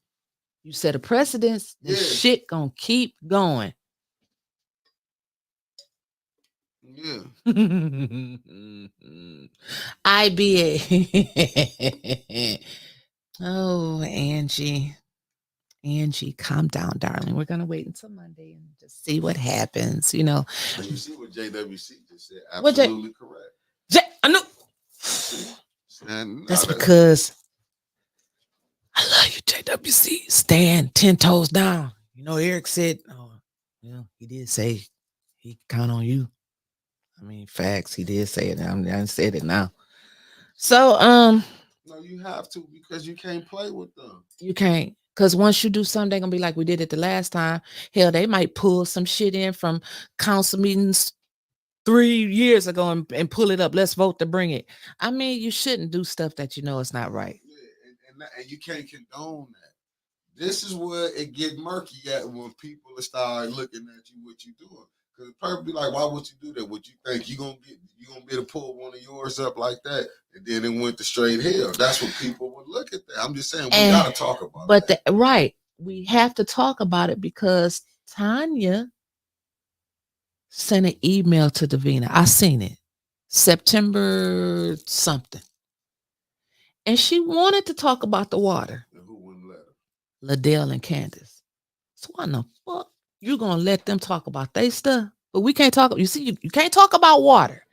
You set a precedence, this shit gonna keep going. Yeah. IBA. Oh, Angie, calm down, darling. We're gonna wait until Monday and just see what happens. And you see what JWC just said? Absolutely correct. I know. And that's because I love you, JWC. Stand 10 toes down. Eric said, he did say he can count on you. I mean, facts. He did say it. I said it now. So, no, you have to, because you can't play with them. You can't. Because once you do something, they're going to be like we did it the last time. Hell, they might pull some shit in from council meetings 3 years ago and pull it up. Let's vote to bring it. I mean, you shouldn't do stuff that it's not right. Yeah, and you can't condone that. This is where it get murky at when people start looking at you, what you doing. Because people be like, why would you do that? Would you think you gonna be able to pull one of yours up like that? And then it went to straight hell. That's what people would look at that. I'm just saying, we gotta talk about it. Right. We have to talk about it because Tanya sent an email to Davina. I seen it. September something. And she wanted to talk about the water. And who wouldn't let her? Liddell and Candace. So why in the fuck you gonna let them talk about their stuff? But we can't talk. You see, you can't talk about water.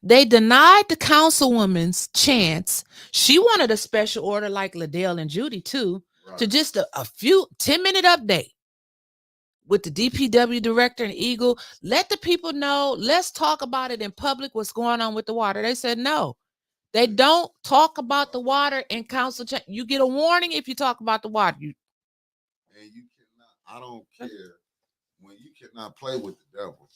They denied the councilwoman's chance. She wanted a special order like Liddell and Judy too, to just a few 10-minute update with the DPW director and Eagle. Let the people know. Let's talk about it in public. What's going on with the water? They said no. They don't talk about the water in council. You get a warning if you talk about the water. And you cannot. I don't care when you cannot play with the devil.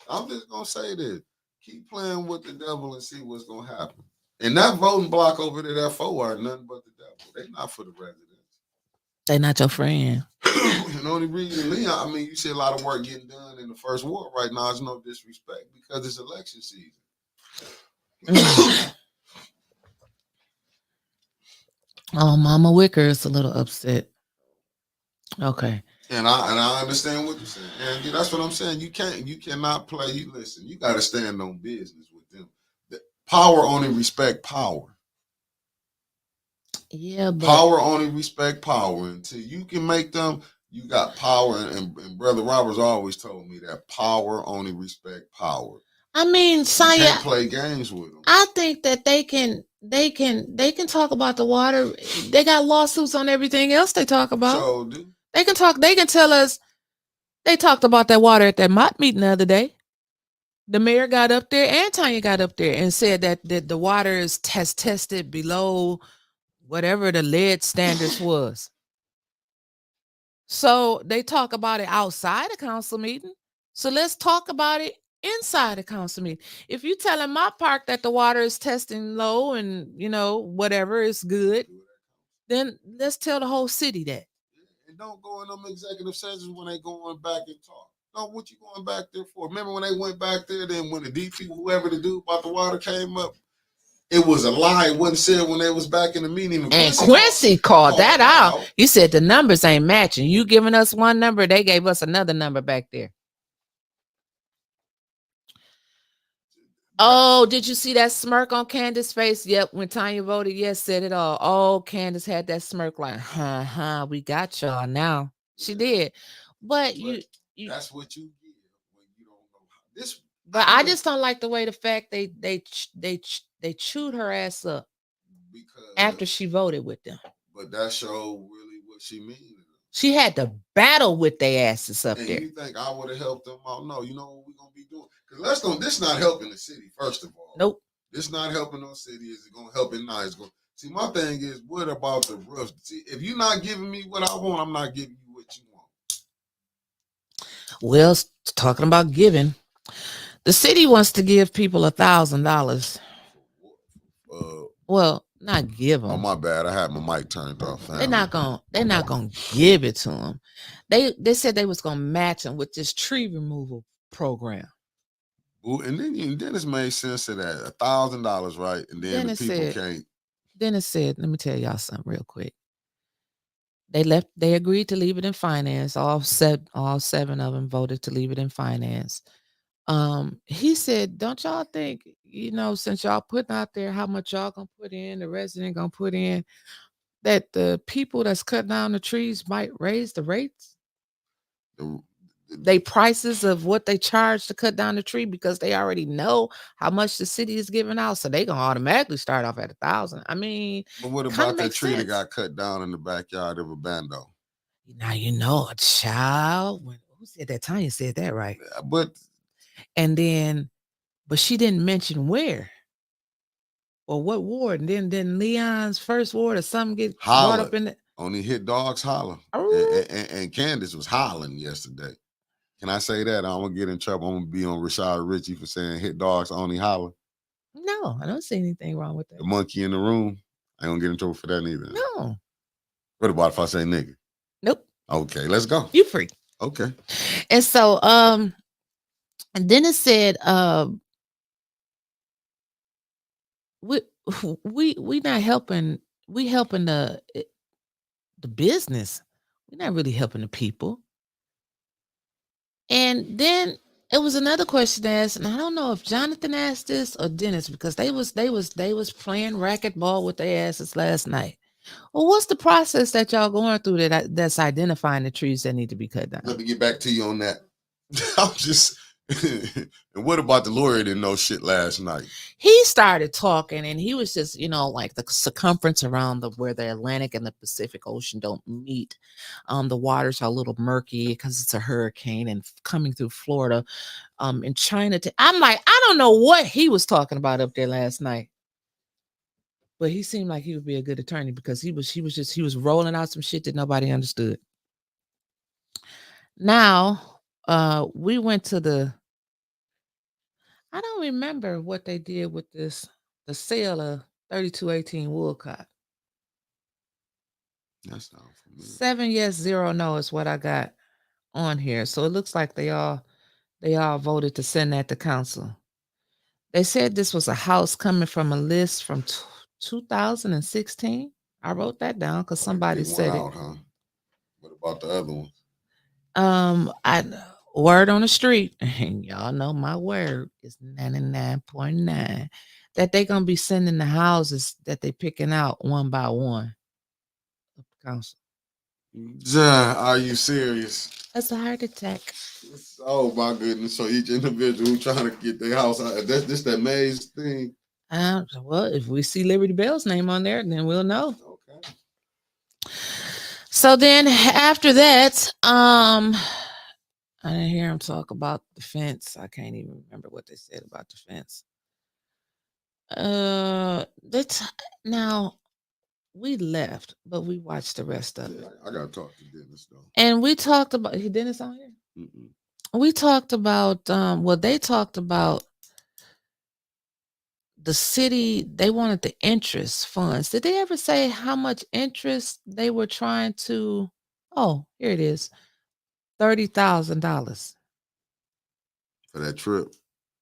I'm just gonna say this: keep playing with the devil and see what's gonna happen. And that voting block over there, that 4 are nothing but the devil. They're not for the residents. They're not your friend. And the only reason, Leon, I mean, you see a lot of work getting done in the 1st ward right now. It's no disrespect because it's election season. Oh, Mama Wicker is a little upset. Okay. And I understand what you're saying. And that's what I'm saying. You cannot play. You listen, you gotta stand on business with them. Power only respect power. Yeah, but power only respect power. Until you can make them, you got power. And Brother Roberts always told me that power only respect power. I mean, Saya, you can't play games with them. I think that they can talk about the water. They got lawsuits on everything else they talk about. So do. They can talk. They can tell us. They talked about that water at that MOT meeting the other day. The mayor got up there and Tanya got up there and said that the water is tested below whatever the lead standards was. So they talk about it outside the council meeting. So let's talk about it inside the council meeting. If you telling my park that the water is testing low and whatever is good, then let's tell the whole city that. And don't go in them executive sessions when they going back and talk. No, what you going back there for? Remember when they went back there, then when the DP, whoever the dude about the water came up, it was a lie. It wasn't said when they was back in the meeting. And Quincy called that out. He said the numbers ain't matching. You giving us one number, they gave us another number back there. Oh, did you see that smirk on Candace's face? Yep, when Tanya voted yes, said it all. Oh, Candace had that smirk like, we got y'all now. She did. But you That's what you get when you don't know how this. but I just don't like the way the fact they chewed her ass up after Because, she voted with them. but that show really what she means. She had to battle with their asses up And there. you think I would have helped them out? No, you know what we're gonna be doing? Because this not helping the city, first of all. Nope. This not helping no city. Is it gonna help it now? It's gonna see my thing is what about the rough? See, if you're not giving me what I want, I'm not giving you what you want. Well, talking about giving, the city wants to give people $1,000. Well, not give them. Oh my bad, I had my mic turned off. They're not gonna give it to them. They said they was gonna match them with this tree removal program. Ooh, and then it's made sense of that $1,000, right? And then the people can't. Then it said, let me tell y'all something real quick. They agreed to leave it in finance. All seven of them voted to leave it in finance. He said, don't y'all think, since y'all putting out there how much y'all gonna put in, the resident gonna put in, that the people that's cutting down the trees might raise the rates? They prices of what they charge to cut down the tree because they already know how much the city is giving out, so they gonna automatically start off at 1,000. I mean, but what about that tree that got cut down in the backyard of a bando? Now a child. Who said that? Tanya said that, right? But she didn't mention where or what ward. And then Leon's first ward or something get brought up in it. Only hit dogs holler. And Candace was hollering yesterday. Can I say that? I'm gonna get in trouble. I'm gonna be on Rashad Ritchie for saying hit dogs only holler. No, I don't see anything wrong with that. The monkey in the room. I ain't gonna get in trouble for that neither. No. What about if I say nigga? Nope. Okay, let's go. You free. Okay. And so and then it said we not helping, we helping the business. We're not really helping the people. And then it was another question asked, and I don't know if Jonathan asked this or Dennis, because they was playing racquetball with their asses last night. Well, what's the process that y'all going through that's identifying the trees that need to be cut down? Let me get back to you on that. I'm just and what about the lawyer didn't know shit last night? He started talking, and he was just, like the circumference around where the Atlantic and the Pacific Ocean don't meet. The waters are a little murky because it's a hurricane and coming through Florida, in China. I'm like, I don't know what he was talking about up there last night, but he seemed like he would be a good attorney because he was rolling out some shit that nobody understood. Now, we went to I don't remember what they did with the sale of 3218 Woolcott. That's not familiar. 7 yes, 0 no is what I got on here. So it looks like they all voted to send that to council. They said this was a house coming from a list from 2016. I wrote that down because somebody said it. Huh? What about the other one? Word on the street, and y'all know my word is 99.9, that they're gonna be sending the houses that they picking out one by one. Council. Are you serious? That's a heart attack. Oh my goodness! So each individual who trying to get their house out, that's that maze thing. Well, if we see Liberty Bell's name on there, then we'll know. Okay. So then after that, I didn't hear him talk about the fence. I can't even remember what they said about the fence. Now we left, but we watched the rest of it. I gotta talk to Dennis though. And we talked about Dennis on here. Mm-mm. We talked about they talked about the city. They wanted the interest funds. Did they ever say how much interest they were trying to? Oh, here it is. $30,000 for that trip.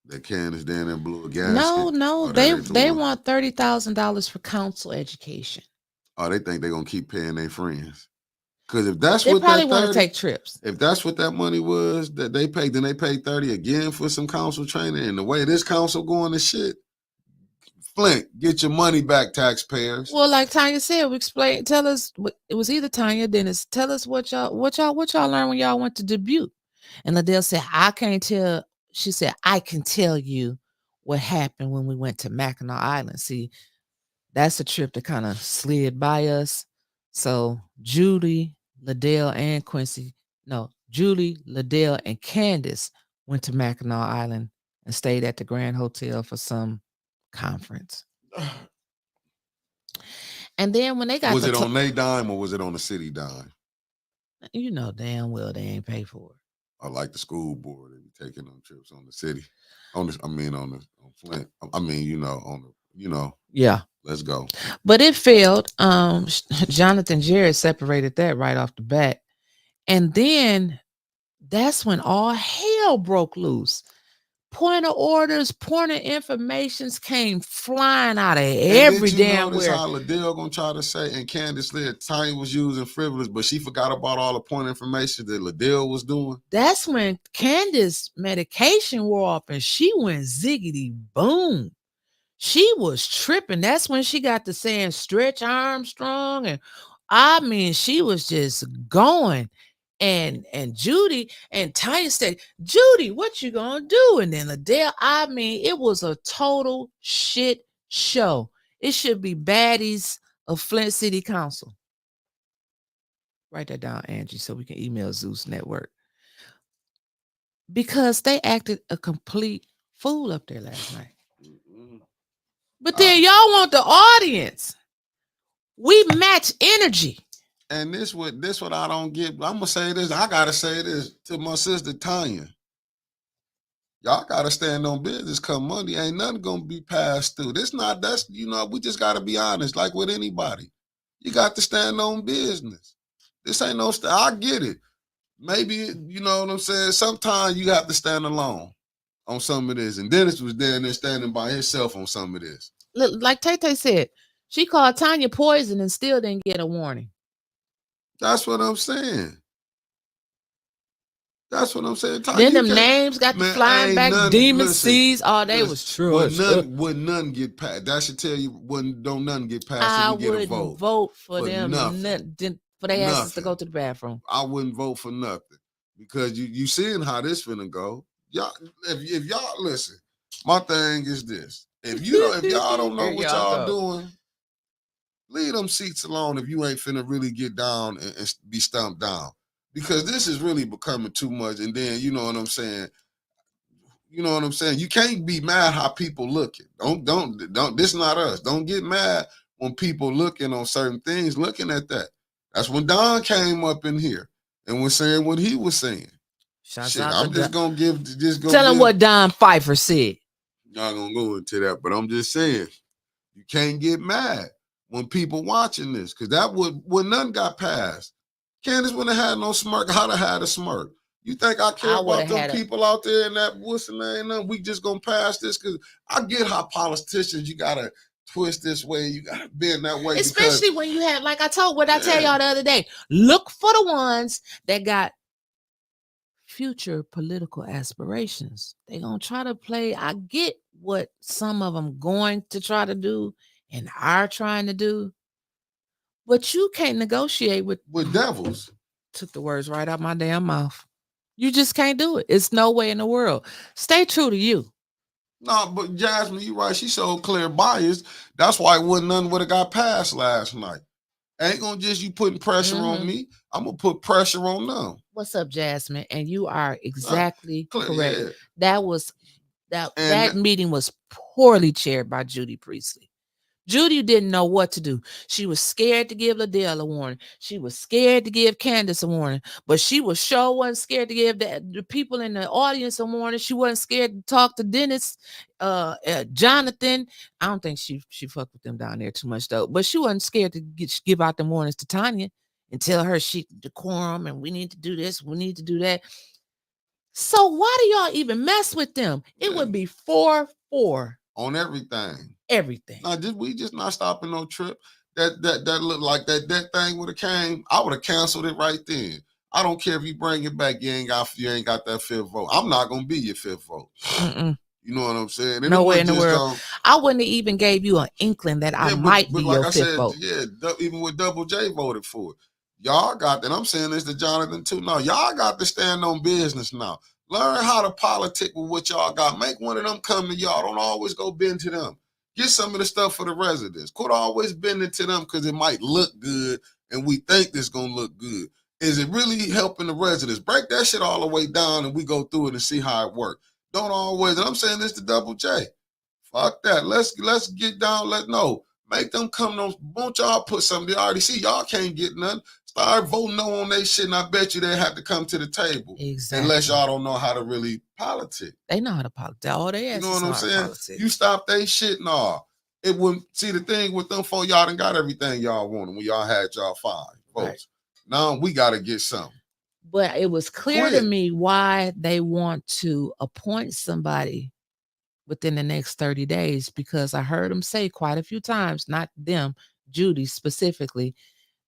That Candace down there blew a gasket. No, they want $30,000 for council education. Oh, they think they're gonna keep paying their friends. Because if that's They what probably that want to 30, take trips. if that's what that money was that they paid, then they paid 30 again for some council training. And the way this council going to shit, Flint, get your money back, taxpayers. Well, like Tanya said, tell us. It was either Tanya, Dennis. Tell us what y'all learned when y'all went to Dubuque. And Liddell said, I can't tell. She said, I can tell you what happened when we went to Mackinac Island. See, that's a trip that kind of slid by us. So Judy, Liddell, and Judy, Liddell, and Candace went to Mackinac Island and stayed at the Grand Hotel for some conference. And then when they got was it on their dime or was it on the city dime? You know damn well they ain't pay for it. I like the school board. They be taking them trips on the city. On Flint. Yeah. Let's go. But it failed. Jonathan Jarrett separated that right off the bat. And then that's when all hell broke loose. Point of orders, point of informations came flying out of every damn where. Did you notice how Liddell gonna try to say, and Candace said Tanya was using frivolous, but she forgot about all the point information that Liddell was doing? That's when Candace medication wore off and she went ziggity boom. She was tripping. That's when she got to saying Stretch Armstrong. And I mean, she was just going. And Judy and Tanya said, Judy, what you gonna do? And then Liddell, I mean, it was a total shit show. It should be baddies of Flint City Council. Write that down, Angie, so we can email Zeus Network. Because they acted a complete fool up there last night. But then y'all want the audience. We match energy. And this what I don't get. I'm gonna say this. I gotta say this to my sister Tanya. Y'all gotta stand on business. Come Monday, ain't nothing gonna be passed through. We just gotta be honest. Like with anybody, you got to stand on business. This ain't no. I get it. Maybe you know what I'm saying. Sometimes you have to stand alone on some of this. And Dennis was down there standing by himself on some of this. Like Tay said, she called Tanya poison and still didn't get a warning. That's what I'm saying. Tanya, then them names got the flying back, demon seeds. Oh, they was true. Would none get passed? That should tell you don't none get passed. I if we get a wouldn't vote for them for their asses to go to the bathroom. I wouldn't vote for nothing because you seeing how this finna go. Y'all, if y'all listen, my thing is this: if y'all don't know what y'all doing, leave them seats alone. If you ain't finna really get down and be stumped down. Because this is really becoming too much. And then, you know what I'm saying? You can't be mad how people looking. Don't, this is not us. Don't get mad when people looking on certain things, looking at that. That's when Don came up in here and was saying what he was saying. I'm just going to tell him what Don Pfeiffer said. Y'all going to go into that, but I'm just saying, you can't get mad when people watching this because that would none got passed. Candace wouldn't have had no smirk. I'd have had a smirk. You think I care about them people out there in that what's the name? We just gonna pass this because I get how politicians you gotta twist this way, you gotta bend that way. Especially when you have, like I tell y'all the other day, look for the ones that got future political aspirations. They gonna try to play. I get what some of them going to try to do and are trying to do. But you can't negotiate with devils. Took the words right out my damn mouth. You just can't do it. It's no way in the world. Stay true to you. No, but Jasmine, you right. She showed clear bias. That's why none would have got passed last night. Ain't gonna just you putting pressure on me. I'm gonna put pressure on them. What's up, Jasmine? And you are exactly correct. Yeah. That meeting was poorly chaired by Judy Priestley. Judy didn't know what to do. She was scared to give Liddell a warning. She was scared to give Candace a warning. But she wasn't scared to give the people in the audience a warning. She wasn't scared to talk to Dennis, Jonathan. I don't think she fucked with them down there too much, though. But she wasn't scared to give out the warnings to Tanya and tell her she decorum and we need to do this, we need to do that. So why do y'all even mess with them? It would be 4-4. On everything. Everything. We just not stopping no trip. that looked like that thing would have came, I would have canceled it right then. I don't care if you bring it back. You ain't got that fifth vote. I'm not gonna be your fifth vote. Mm-mm. You know what I'm saying? And Nowhere in the world. I wouldn't have even gave you an inkling that I might be like your I fifth said, vote. yeah, even with Double J voted for it. Y'all got, and I'm saying this to Jonathan too. Now, y'all got to stand on business now. Learn how to politic with what y'all got. Make one of them come to y'all. Don't always go bend to them. Get some of the stuff for the residents. Quit always bending to them because it might look good and we think this going to look good. Is it really helping the residents? Break that shit all the way down and we go through it and see how it works. Don't always, and I'm saying this to Double J. Fuck that. Let's get down. Make them come on. Won't y'all put something? They already see y'all can't get nothing. Start voting no on they shit, and I bet you they have to come to the table. Exactly. Unless y'all don't know how to really politic. They know how to politic. All they ask. You know what I'm saying? You stop they shit, nah. It wouldn't see the thing with them for y'all done got everything y'all wanted when y'all had y'all 5 votes. Right. Now we gotta get something. But it was clear to me why they want to appoint somebody within the next 30 days, because I heard them say quite a few times, not them, Judy specifically,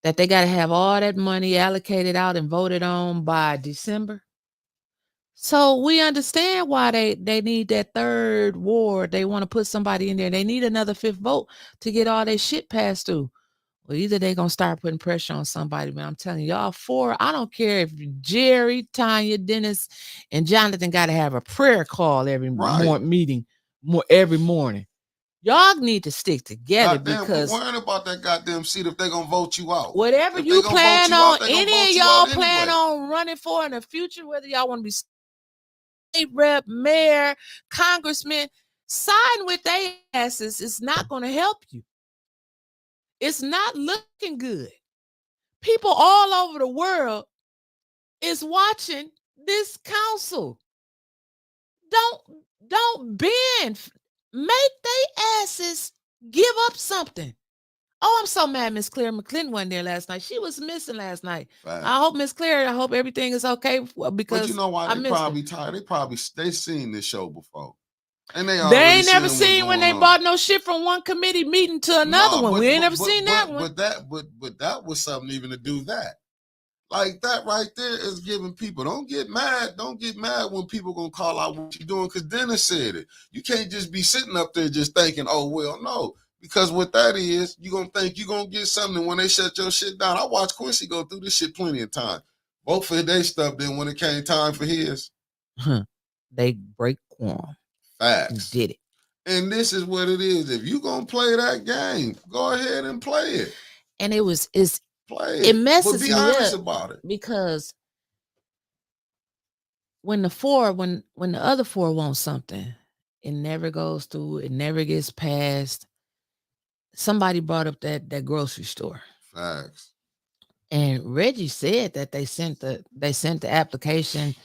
that they got to have all that money allocated out and voted on by December. So we understand why they need that third ward. They want to put somebody in there. They need another 5th vote to get all that shit passed through. Well, either they're going to start putting pressure on somebody, but I'm telling y'all 4, I don't care if Jerry, Tanya, Dennis, and Jonathan got to have a prayer call every meeting every morning. Y'all need to stick together because worrying about that goddamn seat if they're going to vote you out. Whatever you plan on, any of y'all plan on running for in the future, whether y'all want to be state rep, mayor, congressman, siding with their asses is not going to help you. It's not looking good. People all over the world is watching this council. Don't bend. Make they asses give up something. Oh, I'm so mad Miss Claire McClinton wasn't there last night. She was missing last night. Right. I hope Miss Claire, I hope everything is okay because but you know why they probably tired. They seen this show before. And they ain't never seen when they bought no shit from one committee meeting to another one. We ain't never seen that one. But that was something even to do that. Like that right there is giving people, don't get mad when people gonna call out what you're doing, because Dennis said it. You can't just be sitting up there just thinking, oh well, no. Because what that is, you're gonna think you're gonna get something when they shut your shit down. I watched Quincy go through this shit plenty of times. Vote for their stuff, then when it came time for his, they break quorum. Facts. Did it. And this is what it is. If you gonna play that game, go ahead and play it. And it messes but be me honest up about it. Because when the other 4 want something, it never goes through, it never gets passed. Somebody brought up that grocery store. Facts. And Reggie said that they sent the application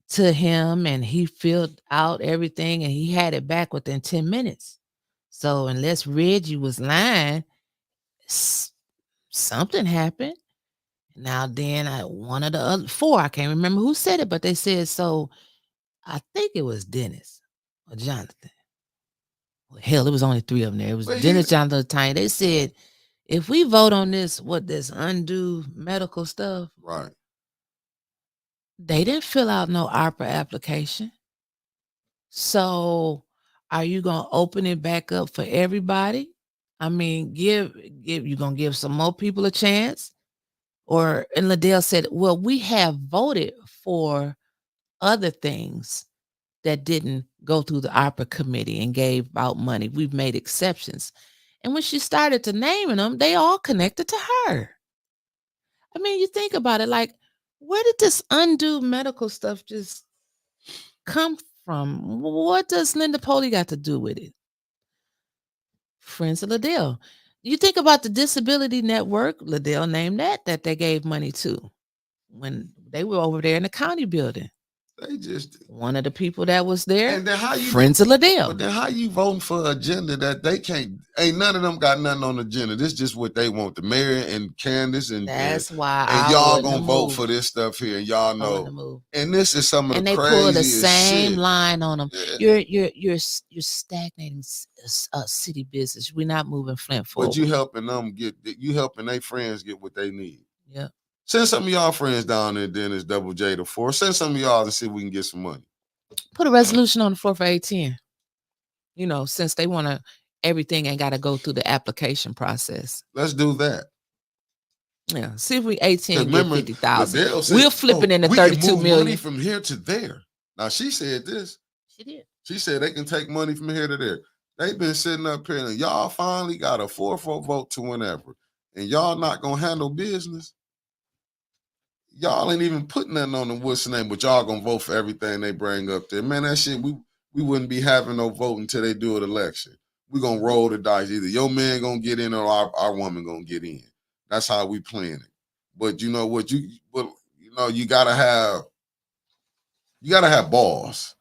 to him and he filled out everything and he had it back within 10 minutes. So unless Reggie was lying, something happened. Now then, one of the other 4, I can't remember who said it, but they said so. I think it was Dennis or Jonathan. Well, hell, it was only 3 of them there. It was Dennis, Jonathan, Tanya. They said, if we vote on this undue medical stuff, right? They didn't fill out no ARPA application. So are you gonna open it back up for everybody? I mean, you gonna give some more people a chance? And Liddell said, well, we have voted for other things that didn't go through the ARPA committee and gave out money. We've made exceptions. And when she started to naming them, they all connected to her. I mean, you think about it, like, where did this undue medical stuff just come from? What does Linda Poley got to do with it? Friends of Liddell. You think about the Disability Network, Liddell named that they gave money to when they were over there in the county building. They just One of the people that was there, and then how you friends of Liddell. But then how you voting for an agenda that they can't? Ain't none of them got nothing on the agenda. This just what they want. The mayor and Candace and That's why and y'all gonna vote for this stuff here. And y'all know. And this is some of and the they craziest pull the same shit. line on them. Yeah. You're stagnating city business. We're not moving Flint forward. But you helping them you helping their friends get what they need. Yeah. Send some of y'all friends down there, Dennis, Double J to 4. Send some of y'all to see if we can get some money. Put a resolution on the floor for 810. You know, since they want to, everything ain't got to go through the application process. Let's do that. Yeah. See if we 810 get 50,000. We'll flip it into we 32 can move million. money from here to there. Now she said this. She did. She said they can take money from here to there. They've been sitting up here and y'all finally got a 4-4 vote to whenever. And y'all not gonna handle business. Y'all ain't even putting nothing on the what's the name, but y'all gonna vote for everything they bring up there. Man, that shit, we wouldn't be having no vote until they do an election. We gonna roll the dice. Either your man gonna get in or our woman gonna get in. That's how we playing it. But you know what? You gotta have balls.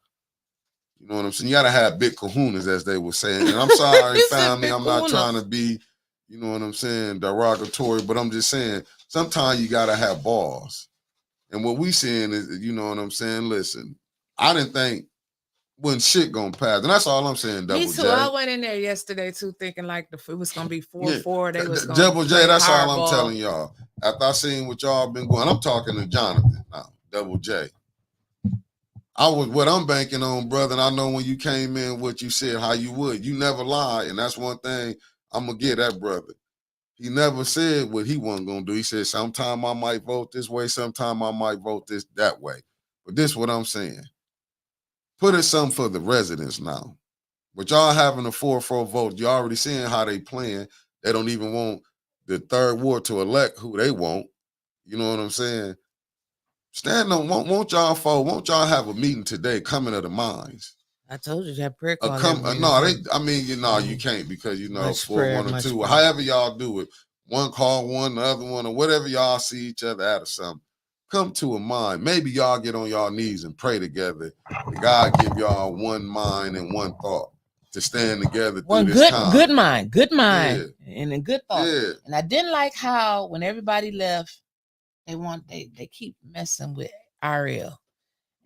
You know what I'm saying? You gotta have big kahunas, as they were saying. And I'm sorry, family, I'm not trying to be, you know what I'm saying, derogatory, but I'm just saying sometimes you gotta have balls. And what we seeing is, you know what I'm saying? Listen, I didn't think when shit gonna pass, and that's all I'm saying. Double Me too. J. I went in there yesterday too, thinking like it was gonna be 4-4. They was gonna Double J. That's Powerball. all I'm telling y'all. After I seen what y'all been going, I'm talking to Jonathan now. Double J. What I'm banking on, brother. And I know when you came in, what you said, how you would. You never lie, and that's one thing I'm gonna give that brother. He never said what he wasn't gonna do. He said, sometime I might vote this way, sometime I might vote that way. But this is what I'm saying. Put in something for the residents now. But y'all having a 4-4 vote, you already seeing how they playing. They don't even want the third ward to elect who they want. You know what I'm saying? Stand on, won't y'all have a meeting today, coming to the minds? I told you that prayer call. You can't because, 4, 1, or 2. Prayer. However y'all do it, one call one, the other one, or whatever y'all see each other at or something. Come to a mind. Maybe y'all get on y'all knees and pray together. God give y'all one mind and one thought to stand together through this time. Good mind, yeah. And a good thought. Yeah. And I didn't like how when everybody left, they keep messing with Ariel.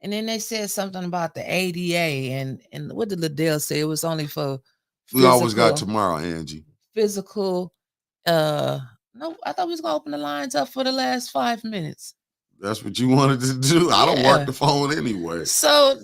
And then they said something about the ADA and what did Liddell say? It was only for physical. We always got tomorrow, Angie. Physical. No, I thought we was gonna open the lines up for the last 5 minutes. That's what you wanted to do. I don't work the phone anyway. So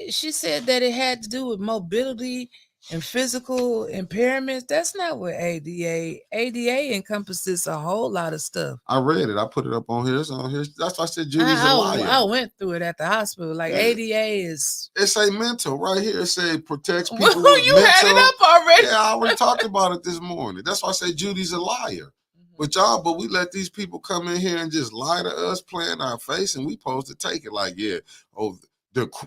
she said that it had to do with mobility and physical impairments. That's not what ADA encompasses a whole lot of stuff. I read it. I put it up on here. It's on here. That's why I said Judy's a liar. I went through it at the hospital. Like ADA is. It say mental right here. It say protects people. Well, you mental. Had it up already. Yeah, I already talked about it this morning. That's why I say Judy's a liar. But we let these people come in here and just lie to us, play in our face, and we supposed to take it like,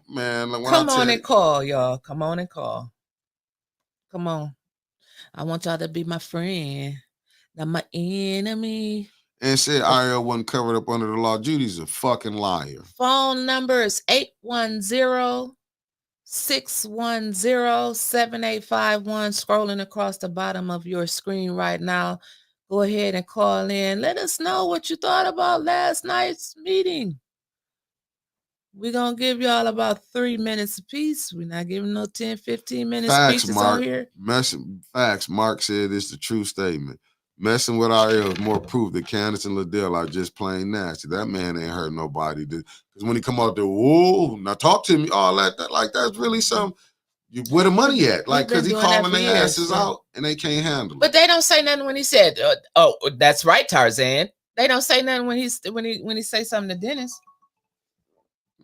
man. Like come on and call, y'all. Come on and call. Come on. I want y'all to be my friend, not my enemy. And said Ariel wasn't covered up under the law. Judy's a fucking liar. Phone number is 810-610-7851. Scrolling across the bottom of your screen right now. Go ahead and call in. Let us know what you thought about last night's meeting. We're going to give y'all about 3 minutes apiece. We're not giving no 10, 15 minutes speeches on here. Facts. Mark said it's the true statement. Messing with Ariel is more proof that Candace and Liddell are just plain nasty. That man ain't hurt nobody. Because when he come out there, whoa, now talk to me, all that like that's really something. Where the money at? Like, because he calling their asses out and they can't handle it. But they don't say nothing when he said, "Oh, that's right, Tarzan." They don't say nothing when he say something to Dennis.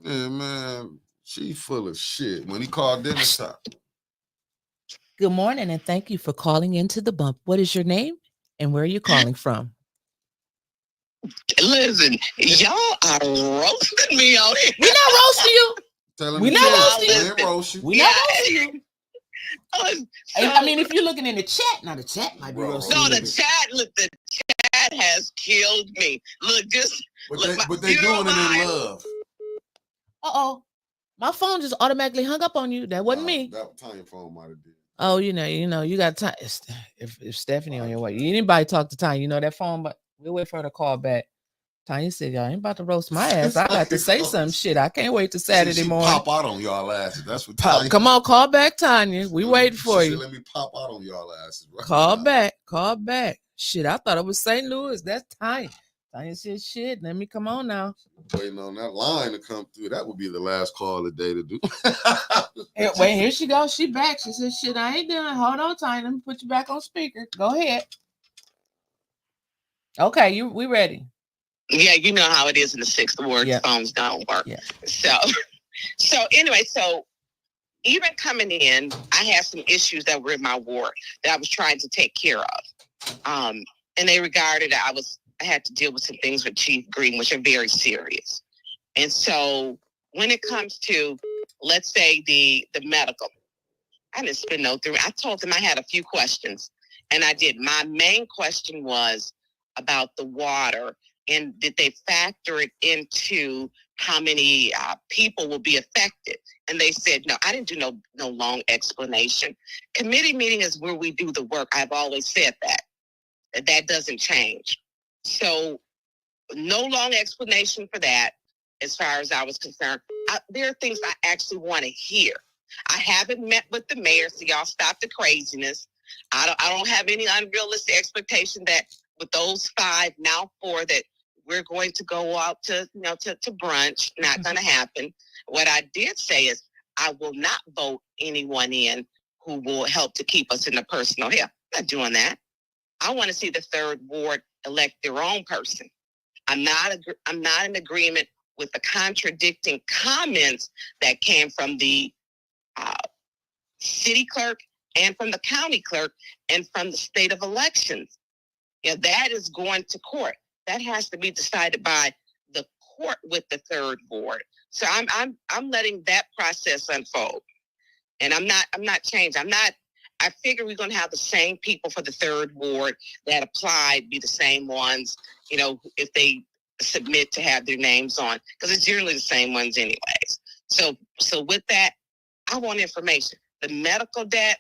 Yeah, man, she full of shit. When he called Dennis out. Good morning, and thank you for calling into the bump. What is your name, and where are you calling from? Listen, y'all are roasting me out here. We're not roasting you. We're not roasting you. I mean, if you're looking in the chat, now the chat might be roasting. No, the chat has killed me. Look, But they doing it in love. Uh-oh. My phone just automatically hung up on you. That wasn't me. That Tanya phone might have did. Oh, you got time. If Stephanie on your way, anybody talk to Tanya, that phone, but we'll wait for her to call back. Tanya said, y'all ain't about to roast my ass. I got to say some shit. I can't wait to Saturday morning. Pop out on y'all asses. That's what Tanya. Come on, call back, Tanya. We waiting for you. Let me pop out on y'all asses. Right Call back. Shit, I thought it was St. Louis. That's Tanya. Tanya said, shit, let me come on now. Waiting on that line to come through. That would be the last call of the day to do. Wait, here she goes. She back. She said, shit, I ain't doing. Hold on, Tanya. Let me put you back on speaker. Go ahead. Okay, we ready. Yeah, you know how it is in the sixth ward. Yep. Phones don't work. Yeah. So anyway, even coming in, I had some issues that were in my ward that I was trying to take care of. And they regarded I had to deal with some things with Chief Green, which are very serious. And so when it comes to, let's say the medical, I didn't spend no through. I told them I had a few questions, and I did. My main question was about the water, and did they factor it into how many people will be affected? And they said, no. I didn't do no long explanation. Committee meeting is where we do the work. I've always said that. That doesn't change. So no long explanation for that as far as I was concerned. There are things I actually want to hear. I haven't met with the mayor, so y'all stop the craziness. I don't have any unrealistic expectation that with those 5, now 4, that we're going to go out to brunch. Not going to happen. What I did say is I will not vote anyone in who will help to keep us in the personal health. I'm not doing that. I want to see the 3rd ward elect their own person. I'm not in agreement with the contradicting comments that came from the city clerk and from the county clerk and from the state of elections. That is going to court. That has to be decided by the court with the 3rd ward. So I'm letting that process unfold, and I'm not changing. I figure we're going to have the same people for the 3rd ward that applied be the same ones. If they submit to have their names on, because it's generally the same ones anyways. So with that, I want information. The medical debt.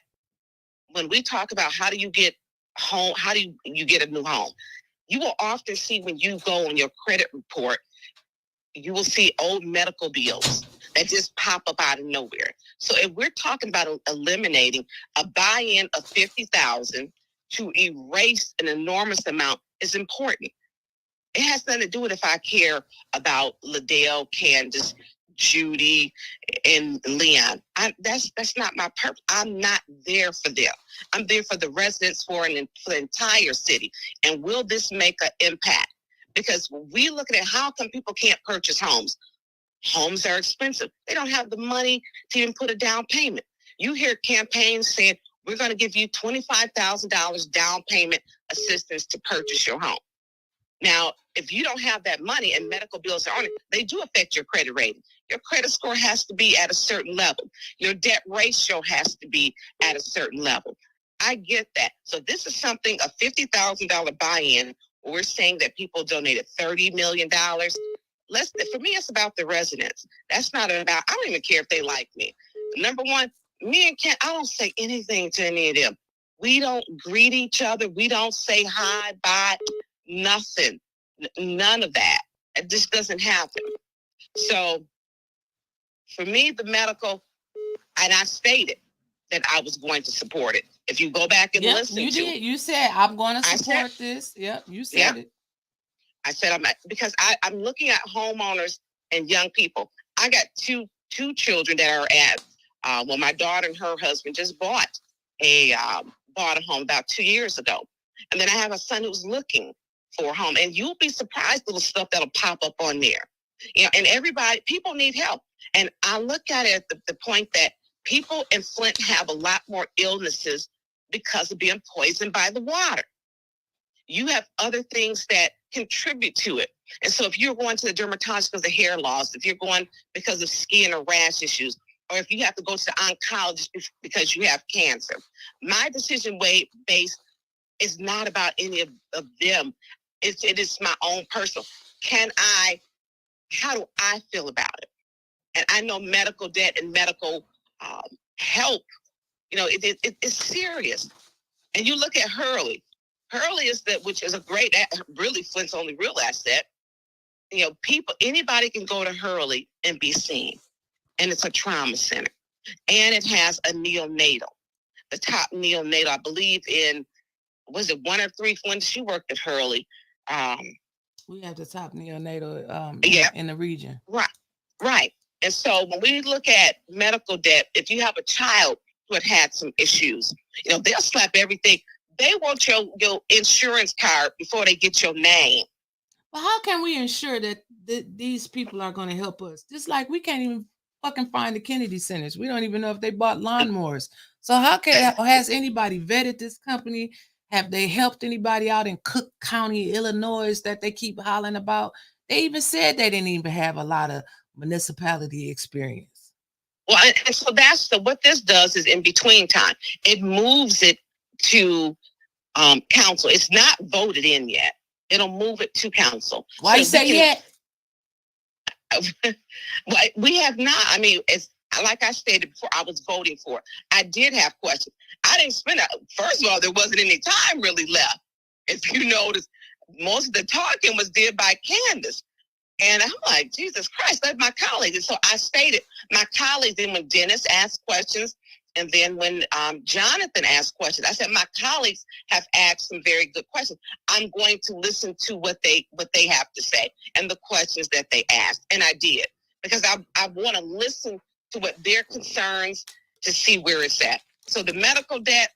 When we talk about how do you get home, how do you get a new home? You will often see when you go on your credit report, you will see old medical bills that just pop up out of nowhere. So if we're talking about eliminating a buy-in of $50,000 to erase an enormous amount is important. It has nothing to do with if I care about Liddell, Candace, Judy, and Leon. That's not my purpose. I'm not there for them. I'm there for the residents for the entire city. And will this make an impact? Because we look at how come people can't purchase homes. Homes are expensive. They don't have the money to even put a down payment. You hear campaigns saying, we're going to give you $25,000 down payment assistance to purchase your home. Now, if you don't have that money and medical bills are on it, they do affect your credit rating. Your credit score has to be at a certain level. Your debt ratio has to be at a certain level. I get that. So this is something, a $50,000 buy-in. We're saying that people donated $30 million. For me, it's about the residents. That's not about, I don't even care if they like me. Number one, me and Ken, I don't say anything to any of them. We don't greet each other. We don't say hi, bye, nothing. None of that. It just doesn't happen. So for me, the medical, and I stated that I was going to support it. If you go back and listen you did. You said, I'm going to support this. Yep, you said it. I said, because I'm looking at homeowners and young people. I got two children that are at, my daughter and her husband just bought a home about 2 years ago. And then I have a son who's looking for a home. And you'll be surprised little stuff that'll pop up on there. And people need help. And I look at it at the point that people in Flint have a lot more illnesses because of being poisoned by the water. You have other things that contribute to it. And so if you're going to the dermatologist because of hair loss, if you're going because of skin or rash issues, or if you have to go to the oncologist because you have cancer, my decision base is not about any of them. It is my own personal. how do I feel about it? And I know medical debt and medical help, it's serious. And you look at Hurley. Hurley which is a great, really Flint's only real asset. Anybody can go to Hurley and be seen. And it's a trauma center. And it has a neonatal. The top neonatal, I believe was it 1 or 3 when she worked at Hurley? We have the top neonatal yeah. in the region. Right. And so when we look at medical debt, if you have a child who had some issues, they'll slap everything. They want your insurance card before they get your name. Well, how can we ensure that these people are going to help us? Just like we can't even fucking find the Kennedy Centers. We don't even know if they bought lawnmowers. So has anybody vetted this company? Have they helped anybody out in Cook County, Illinois that they keep hollering about? They even said they didn't even have a lot of municipality experience. Well, and so what this does is in between time, it moves it to council. It's not voted in yet. It'll move it to council. Why you say yet? Well, we have not. I mean, it's like I stated before, I was voting for it. I did have questions. I didn't spend first of all, there wasn't any time really left. If you notice, most of the talking was did by Candace. And I'm like, Jesus Christ, that's my colleague. And so I stated my colleagues, then when Dennis asked questions, and then when Jonathan asked questions, I said, my colleagues have asked some very good questions. I'm going to listen to what they have to say and the questions that they asked. And I did, because I want to listen to what their concerns to see where it's at. So the medical debt,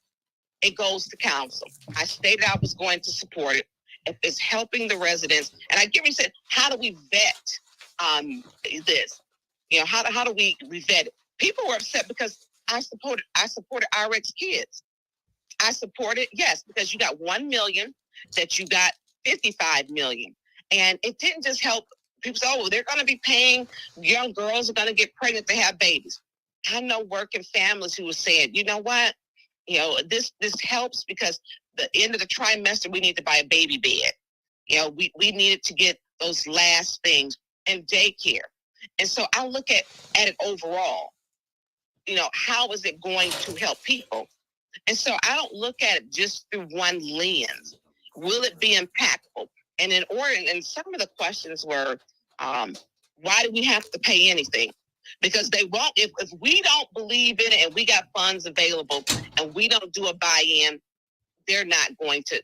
it goes to council. I stated I was going to support it. If it's helping the residents, and I give you said, how do we vet this? How do we vet it? People were upset because I supported RX Kids. I supported, yes, because you got 1 million, that you got 55 million. And it didn't just help people say, oh, they're going to be paying, young girls are going to get pregnant to have babies. I know working families who were saying, you know what? This helps because the end of the trimester, we need to buy a baby bed. We needed to get those last things and daycare. And so I look at it overall, how is it going to help people? And so I don't look at it just through one lens. Will it be impactful? And and some of the questions were, why do we have to pay anything? Because they won't, if we don't believe in it and we got funds available and we don't do a buy-in, they're not going to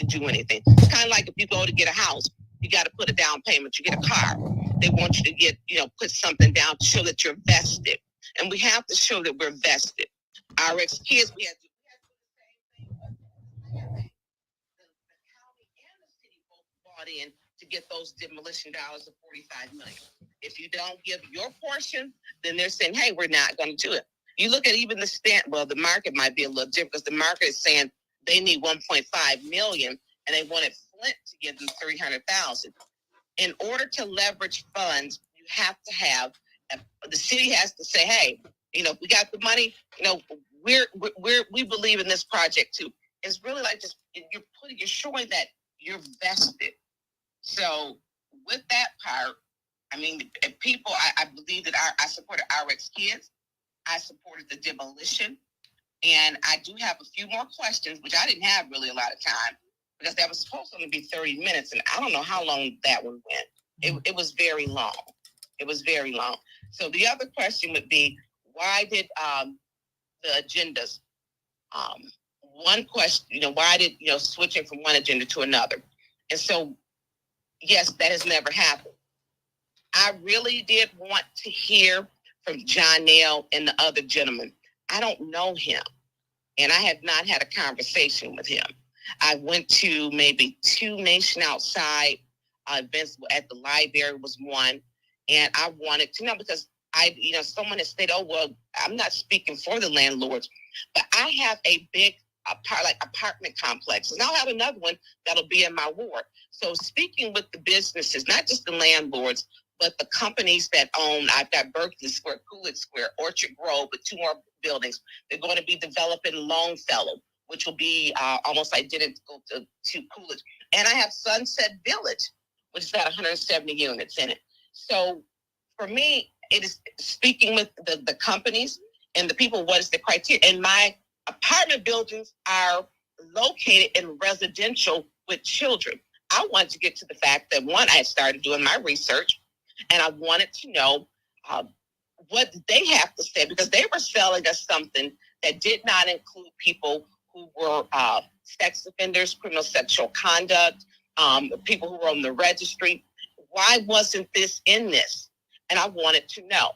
do anything. It's kind of like if you go to get a house, you got to put a down payment. You get a car, they want you to get, put something down to show that you're vested. And we have to show that we're vested. RX Kids, we have to do the same thing. The county and the city both bought in to get those demolition dollars of $45 million. If you don't give your portion, then they're saying, hey, we're not going to do it. You look at even the market might be a little different, because the market is saying they need 1.5 million and they wanted Flint to give them 300,000. In order to leverage funds, you have to have, the city has to say, hey, if we got the money, we believe in this project too. It's really like just, you're showing that you're vested. So with that part, I mean, people, I believe that I supported RX Kids. I supported the demolition. And I do have a few more questions, which I didn't have really a lot of time, because that was supposed to only be 30 minutes. And I don't know how long that one went. It was very long. It was very long. So the other question would be, why did the agendas, one question, why did, switching from one agenda to another? And so, yes, that has never happened. I really did want to hear from John Nail and the other gentleman. I don't know him, and I have not had a conversation with him. I went to maybe 2 Nation Outside events at the library was one, and I wanted to know, because someone has said, oh, well, I'm not speaking for the landlords, but I have a big apartment complex, and I'll have another one that'll be in my ward. So speaking with the businesses, not just the landlords, but the companies that own, I've got Berkeley Square, Coolidge Square, Orchard Grove, with 2 more buildings. They're going to be developing Longfellow, which will be almost identical to Coolidge. And I have Sunset Village, which has got 170 units in it. So for me, it is speaking with the companies and the people, what is the criteria? And my apartment buildings are located in residential with children. I wanted to get to the fact that, one, I started doing my research, and I wanted to know what they have to say, because they were selling us something that did not include people who were sex offenders, criminal sexual conduct, people who were on the registry. Why wasn't this in this? And I wanted to know.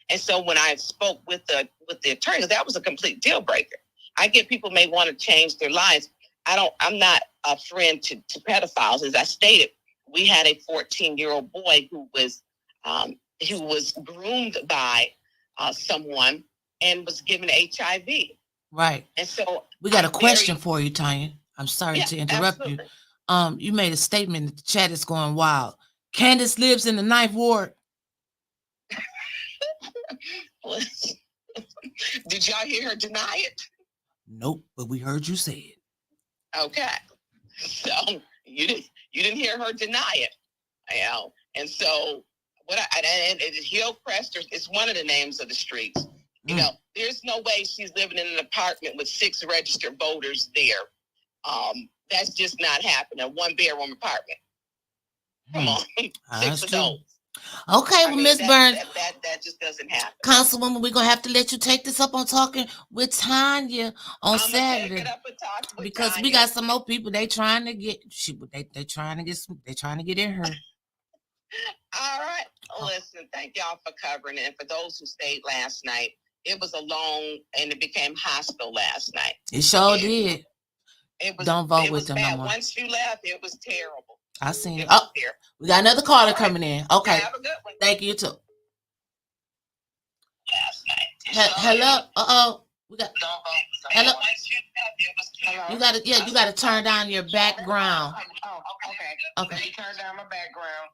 And so when I spoke with the attorney, that was a complete deal breaker. I get people may want to change their lives. I'm not a friend to pedophiles. As I stated, we had a 14-year-old boy who was groomed by someone and was given HIV. Right. And so we got a question for you, Tanya. I'm sorry to interrupt you. You made a statement that the chat is going wild. Candace lives in the 9th ward. Did y'all hear her deny it? Nope, but we heard you say it. Okay. So you didn't hear her deny it. And so and Hillcrest is one of the names of the streets. There's no way she's living in an apartment with 6 registered voters there. That's just not happening. A 1-bedroom apartment. Come on. 6 adults. Okay, well, Miss Burns, that just doesn't happen. Councilwoman, we're gonna have to let you take this up on Talking with Tanya on Saturday, because we got some more people. They trying to get they trying to get in her. All right. Listen, thank y'all for covering it. And for those who stayed last night, it was a long, and it became hostile last night. It sure did. Don't vote with them bad. no more. Once you left, it was terrible. I seen it. Oh, we got another caller coming in. Okay. Have a good one. Thank you too. Last night. Hello. We got. Hello. You gotta turn down your background. Oh, okay. Let me turn down my background.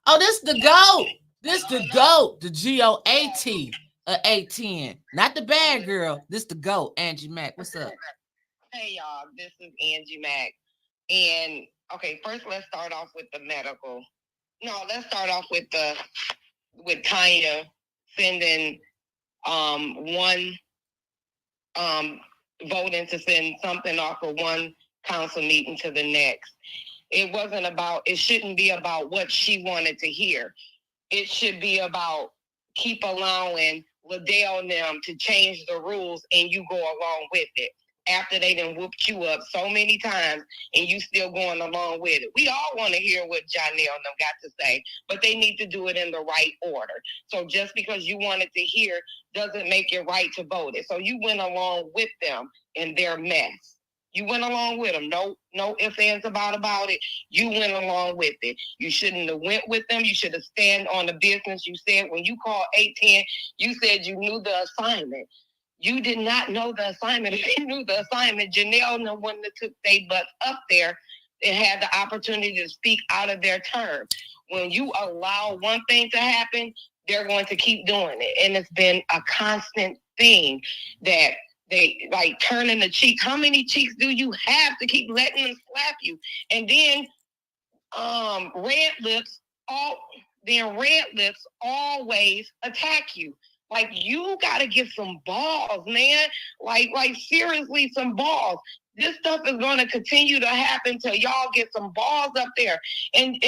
Oh, this the GOAT. This the GOAT. The GOAT. 810. Not the bad girl. This the GOAT. Angie Mack. What's up? Hey y'all, this is Angie Mack. And okay, first let's start off with the medical. No, let's start off with Tanya sending one voting to send something off of one council meeting to the next. It shouldn't be about what she wanted to hear. It should be about keep allowing Liddell and them to change the rules and you go along with it. After they done whooped you up so many times and you still going along with it. We all want to hear what Janelle and them got to say, but they need to do it in the right order. So just because you wanted to hear doesn't make it right to vote it. So you went along with them in their mess. You went along with them. No ifs, ands about it. You went along with it. You shouldn't have went with them. You should have stand on the business. You said when you called 810, you said you knew the assignment. You did not know the assignment. If you knew the assignment, Janelle and the one that took their butts up there and had the opportunity to speak out of their term. When you allow one thing to happen, they're going to keep doing it. And it's been a constant thing that they like turning the cheek. How many cheeks do you have to keep letting them slap you? And then red lips always attack you. Like, you got to get some balls, man. Like seriously, some balls. This stuff is going to continue to happen till y'all get some balls up there. And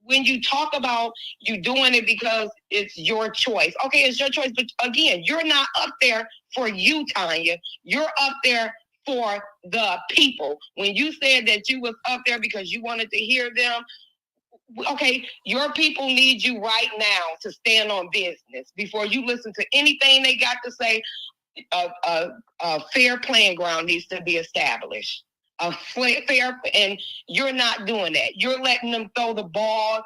when you talk about you doing it because it's your choice. Okay, it's your choice. But again, you're not up there for you, Tanya. You're up there for the people. When you said that you was up there because you wanted to hear them, okay, your people need you right now to stand on business. Before you listen to anything they got to say, a fair playing ground needs to be established. And you're not doing that. You're letting them throw the ball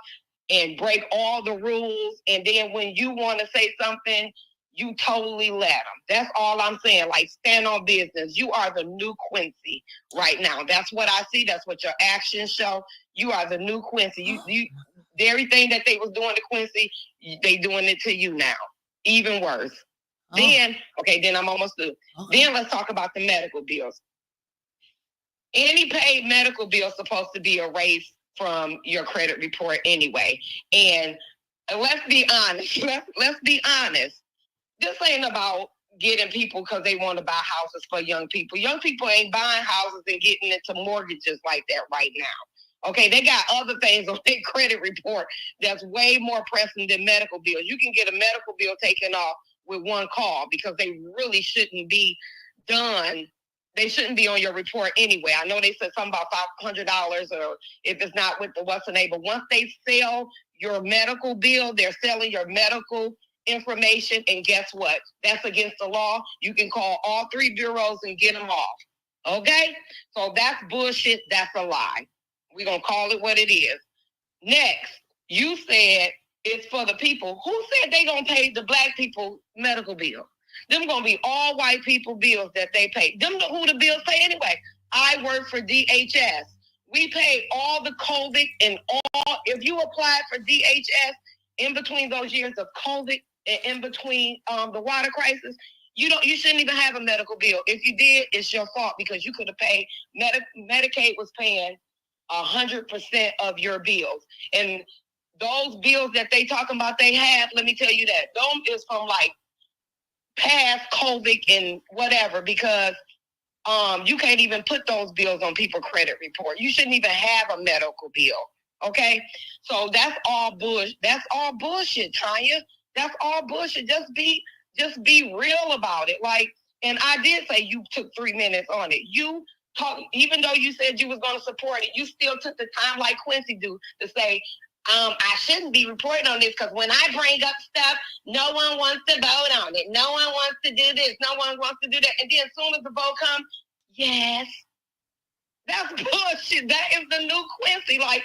and break all the rules. And then when you want to say something, you totally let them. That's all I'm saying. Like, stand on business. You are the new Quincy right now. That's what I see. That's what your actions show. You are the new Quincy. You everything that they was doing to Quincy, they doing it to you now. Even worse. Then I'm almost through. Then let's talk about the medical bills. Any paid medical bill is supposed to be erased from your credit report anyway. And let's be honest. Let's be honest. This ain't about getting people because they want to buy houses for young people. Young people ain't buying houses and getting into mortgages like that right now. Okay, they got other things on their credit report that's way more pressing than medical bills. You can get a medical bill taken off with one call because they really shouldn't be done. They shouldn't be on your report anyway. I know they said something about $500 or if it's not with the what's the name, but once they sell your medical bill, they're selling your medical information, and guess what? That's against the law. You can call all three bureaus and get them off. Okay? So that's bullshit. That's a lie. We're going to call it what it is. Next, you said it's for the people. Who said they going to pay the black people medical bill? Them going to be all white people bills that they pay. Them who the bills pay anyway. I work for DHS. We pay all the COVID and all. If you applied for DHS in between those years of COVID and in between the water crisis, you shouldn't even have a medical bill. If you did, it's your fault because you could have paid. Medicaid was paying 100% of your bills, and those bills that they talking about they have. Let me tell you that those is from like past COVID and whatever because you can't even put those bills on people's credit report. You shouldn't even have a medical bill. Okay, so that's all bullshit. That's all bullshit, Tanya. That's all bullshit. Just be real about it. Like, and I did say you took 3 minutes on it. You talk, even though you said you was going to support it, you still took the time like Quincy do to say, I shouldn't be reporting on this because when I bring up stuff, no one wants to vote on it. No one wants to do this. No one wants to do that. And then as soon as the vote comes, yes, that's bullshit. That is the new Quincy. Like,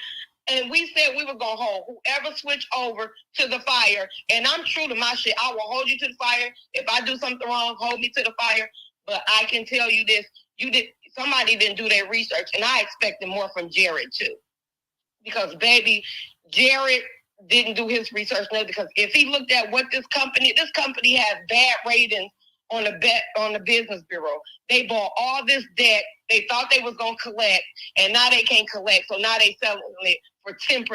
and we said we were going to hold whoever switched over to the fire. And I'm true to my shit. I will hold you to the fire. If I do something wrong, hold me to the fire. But I can tell you this. Somebody didn't do their research. And I expected more from Jared, too. Because, baby, Jared didn't do his research. No, because if he looked at what this company has bad ratings on the business bureau. They bought all this debt. They thought they was going to collect, and now they can't collect. So now they selling it for 10%.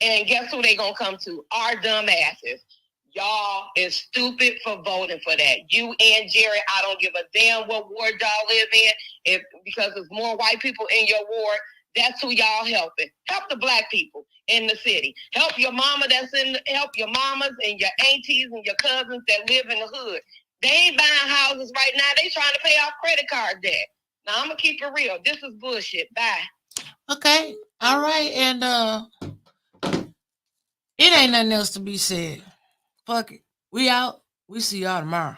And guess who they going to come to? Our dumb asses. Y'all is stupid for voting for that. You and Jared, I don't give a damn what ward y'all live in. Because there's more white people in your ward, that's who y'all helping. Help the black people in the city. Help your mama help your mamas and your aunties and your cousins that live in the hood. They ain't buying houses right now. They trying to pay off credit card debt. Now I'm gonna keep it real. This is bullshit. Bye. Okay. All right. And it ain't nothing else to be said. Fuck it. We out. We see y'all tomorrow.